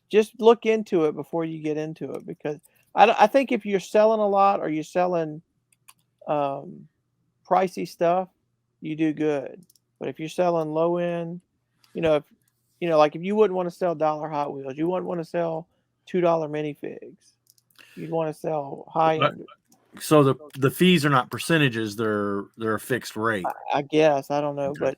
Just look into it before you get into it, because I think if you're selling a lot or you're selling pricey stuff, you do good. But if you're selling low end, like if you wouldn't want to sell $1 Hot Wheels, you wouldn't want to sell $2 minifigs. You'd want to sell high end. So the fees are not percentages; they're a fixed rate. I guess, I don't know, but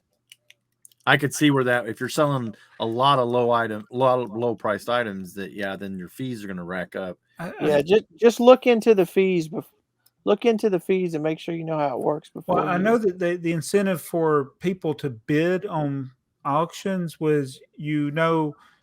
I could see where that if you're selling a lot of low priced items, then your fees are going to rack up. Just look into the fees. Look into the fees and make sure you know how it works before. Well, I know that the incentive for people to bid on auctions was,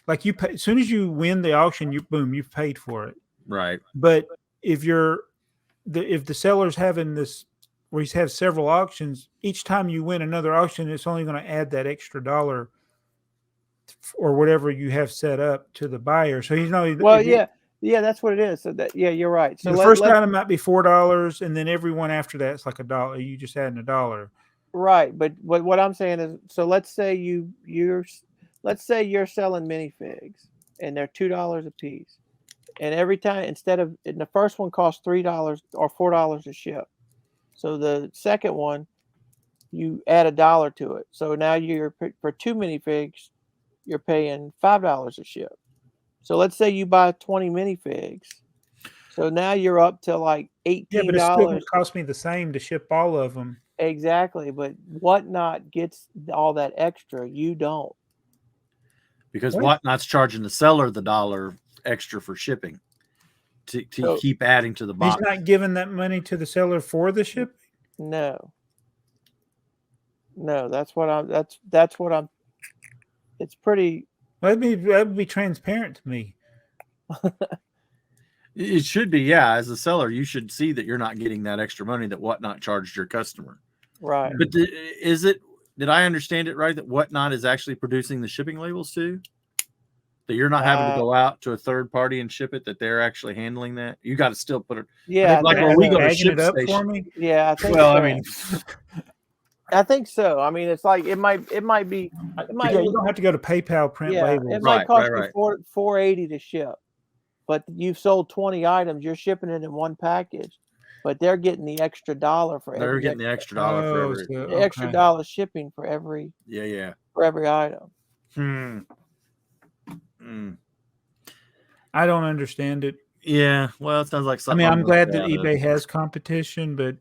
like you pay, as soon as you win the auction, you've paid for it. Right. But if the seller's having this where he's have several auctions, each time you win another auction, it's only going to add that extra $1 or whatever you have set up to the buyer. So he's not. Well, yeah, that's what it is. So you're right. So the first item might be $4, and then every one after that it's like $1. You just adding $1. Right, but what I'm saying is, so let's say you're selling minifigs, and they're $2 a piece, and every time and the first one costs $3 or $4 to ship, so the second one you add $1 to it, so now you're for 2 minifigs you're paying $5 to ship. So let's say you buy 20 minifigs, so now you're up to like $18. Yeah, but it still going to cost me the same to ship all of them. Exactly, but Whatnot gets all that extra. You don't. Because Whatnot's charging the seller the $1 extra for shipping to keep adding to the box. He's not giving that money to the seller for the shipping? No, that's what I'm. It's pretty. That would be transparent to me. It should be, yeah. As a seller, you should see that you're not getting that extra money that Whatnot charged your customer. Right. But did I understand it right that Whatnot is actually producing the shipping labels too? That you're not having to go out to a third party and ship it, that they're actually handling that? You got to still put it. Yeah. Like when we go to ship it station. For me? Yeah, I think I think so. I mean, it's like it might be. You don't have to go to PayPal print labels. It might cost you $4.80 to ship, but you've sold 20 items. You're shipping it in one package, but they're getting the extra $1 for every. They're getting the extra $1 for every. The extra $1 shipping for every. Yeah. For every item. I don't understand it. Yeah, well, it sounds like something. I mean, I'm glad that eBay has competition, but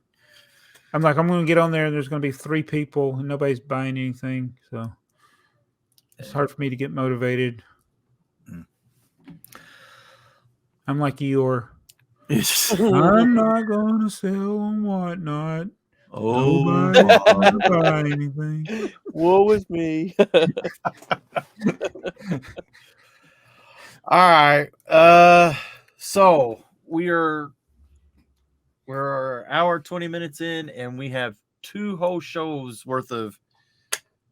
I'm going to get on there and there's going to be 3 people and nobody's buying anything. So it's hard for me to get motivated. I'm like Eeyore. I'm not going to sell on Whatnot. Nobody's going to buy anything. Woe is me. All right. So we're hour 20 minutes in, and we have 2 whole shows worth of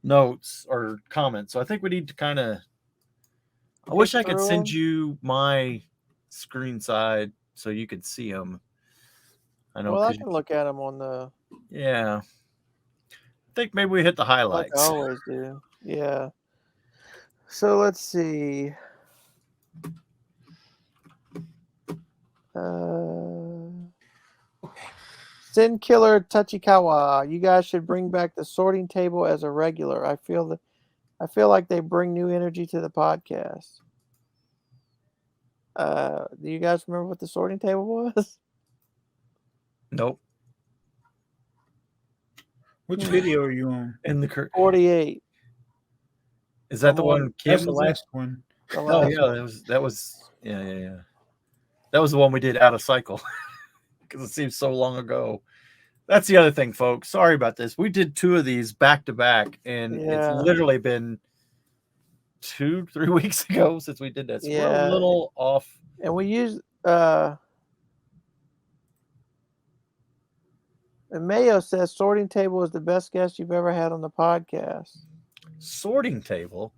notes or comments. So I think we need to kind of. I wish I could send you my screen side so you could see them. I know. Well, I can look at them on the. Yeah. I think maybe we hit the highlights. Like I always do. Yeah. So let's see. Sin Killer Tachikawa, you guys should bring back the sorting table as a regular. I feel like they bring new energy to the podcast. Do you guys remember what the sorting table was? Nope. Which video are you on? In the 48. Is that the one? Kim That's the was in? last one. Oh yeah, that was yeah. That was the one we did out of cycle because it seems so long ago. That's the other thing, folks. Sorry about this. We did 2 of these back to back, and it's literally been 2-3 weeks ago since we did that. So we're a little off. And we used and Mayo says sorting table is the best guest you've ever had on the podcast. Sorting table.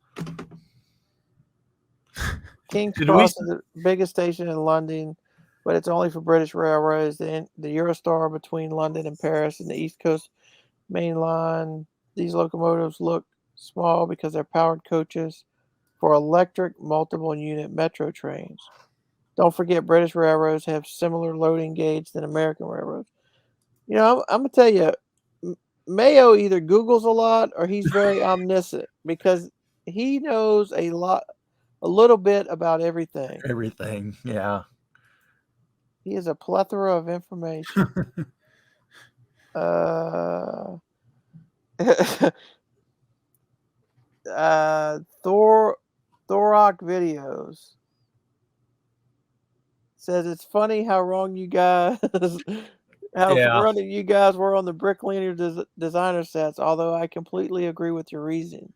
King's Cross is the biggest station in London, but it's only for British railroads. The Eurostar between London and Paris and the East Coast Main Line. These locomotives look small because they're powered coaches for electric multiple unit metro trains. Don't forget British railroads have similar loading gauge than American railroads. You know, I'm going to tell you, Mayo either Googles a lot or he's very omniscient because he knows a little bit about everything. Everything, yeah. He is a plethora of information. Thorok Videos says it's funny how wrong you guys running you guys were on the Bricklink designer sets, although I completely agree with your reasons.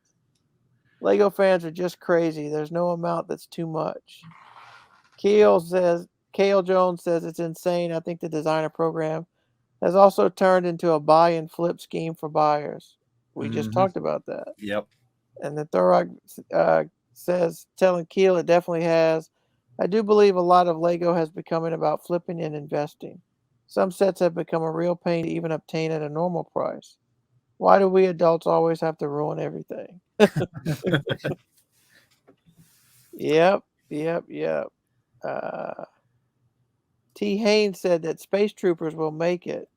Lego fans are just crazy. There's no amount that's too much. Kale Jones says it's insane. I think the designer program has also turned into a buy and flip scheme for buyers. We just talked about that. Yep. And the Thorok says, telling Keel it definitely has. I do believe a lot of Lego has become about flipping and investing. Some sets have become a real pain to even obtain at a normal price. Why do we adults always have to ruin everything? Yep. T. Haynes said that Space Troopers will make it.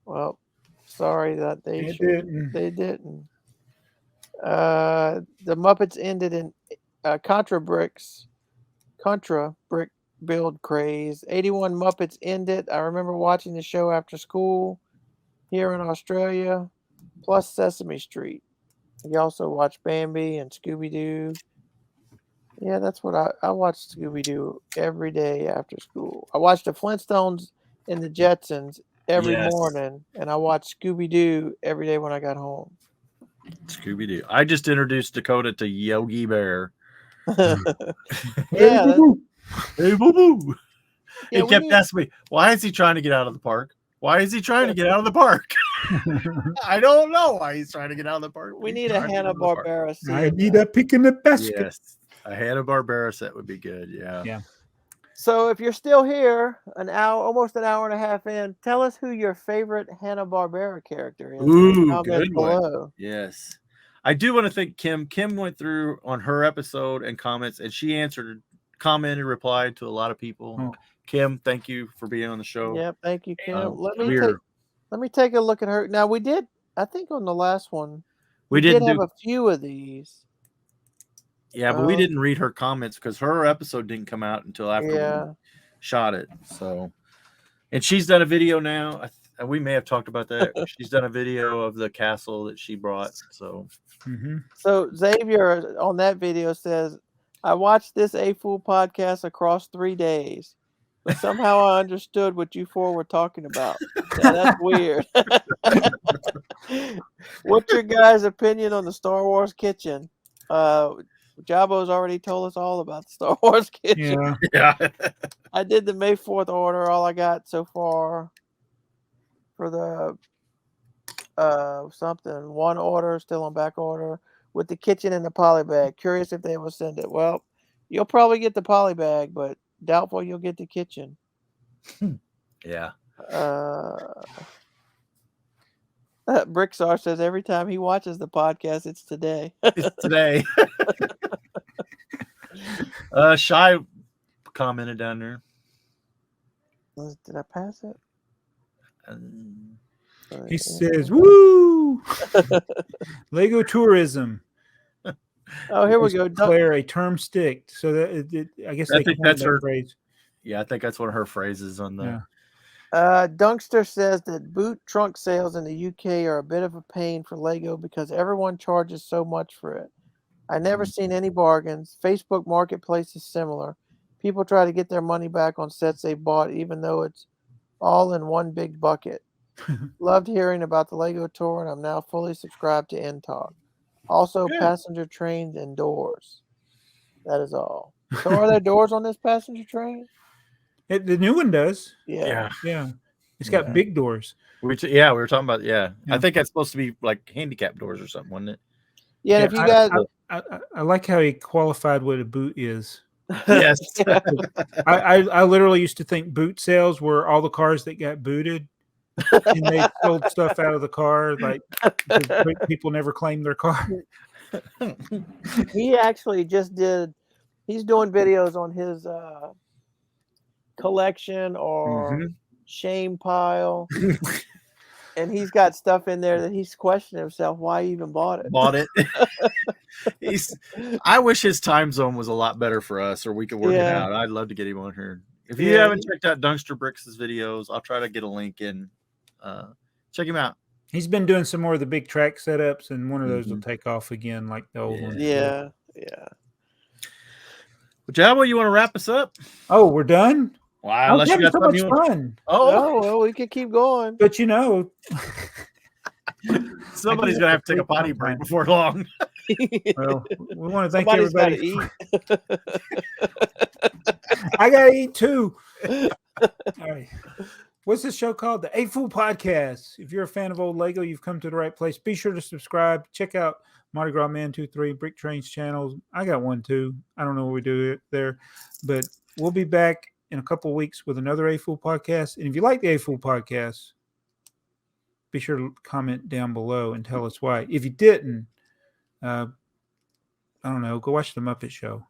Well, sorry that they didn't. The Muppets ended in Contra Brick build craze. 81 Muppets ended. I remember watching the show after school here in Australia, plus Sesame Street. We also watched Bambi and Scooby-Doo. Yeah, that's what I watched Scooby-Doo every day after school. I watched the Flintstones and the Jetsons every morning, and I watched Scooby-Doo every day when I got home. Scooby-Doo. I just introduced Dakota to Yogi Bear. Yeah. Hey, boo-boo. He kept asking me, why is he trying to get out of the park? Why is he trying to get out of the park? I don't know why he's trying to get out of the park. We need a Hanna-Barbera set. I need a pick in the basket. Yes. A Hanna-Barbera set would be good. Yeah. So if you're still here, almost an hour and a half in, tell us who your favorite Hanna-Barbera character is. Ooh, good one. Yes. I do want to thank Kim. Kim went through on her episode and comments, and she commented, replied to a lot of people. Oh. Kim, thank you for being on the show. Yeah, thank you, Kim. Let me take a look at her. Now, we did, I think on the last one, we did have a few of these. Yeah, but we didn't read her comments because her episode didn't come out until after we shot it. So, and she's done a video now. We may have talked about that. She's done a video of the castle that she brought. So, So Xavier on that video says, I watched this AFoOL podcast across 3 days, but somehow I understood what you four were talking about. Yeah, that's weird. What's your guys' opinion on the Star Wars kitchen? Jabo's already told us all about the Star Wars kitchen. Yeah. I did the May 4th order. All I got so far for the one order, still on back order, with the kitchen and the poly bag. Curious if they will send it. Well, you'll probably get the poly bag, but doubtful you'll get the kitchen. Yeah. BrickTsar says every time he watches the podcast, it's today. It's today. Shy commented down there. Did I pass it? He says, "Woo, Lego tourism." Oh, here we go. Declare a term stick. So that I guess I think that's her phrase. Yeah, I think that's one of her phrases on the. Yeah. Dunkster says that boot trunk sales in the UK are a bit of a pain for Lego because everyone charges so much for it. I never seen any bargains. Facebook Marketplace is similar. People try to get their money back on sets they bought, even though it's all in one big bucket. Loved hearing about the Lego tour, and I'm now fully subscribed to NTalk. Also, passenger trains and doors. That is all. So, are there doors on this passenger train? The new one does. Yeah. It's got big doors. We were talking about. Yeah, I think that's supposed to be like handicap doors or something, wasn't it? Yeah. If you guys, I like how he qualified what a boot is. Yes. I literally used to think boot sales were all the cars that got booted. And they sold stuff out of the car, like people never claimed their car. He actually just did. He's doing videos on his collection or shame pile, and he's got stuff in there that he's questioning himself why he even bought it. I wish his time zone was a lot better for us, or we could work it out. I'd love to get him on here. If you haven't checked out Dunkster Bricks' videos, I'll try to get a link in. Check him out. He's been doing some more of the big track setups, and one of those will take off again like the old one. Yeah. Well, Jabba, you want to wrap us up? Oh, we're done? Wow, unless you got so much fun. Oh, well, we could keep going. But you know, somebody's gonna have to take a potty break before long. Well, we want to thank Somebody's everybody. Gotta eat. I gotta eat too. All right. What's this show called? The AFoOL Podcast. If you're a fan of old Lego, you've come to the right place. Be sure to subscribe. Check out Mardigrasman23 BrickTrains channels. I got one too. I don't know what we do there, but we'll be back in a couple of weeks with another AFoOL podcast. And if you like the AFoOL podcast, be sure to comment down below and tell us why. If you didn't, I don't know, go watch the Muppet Show.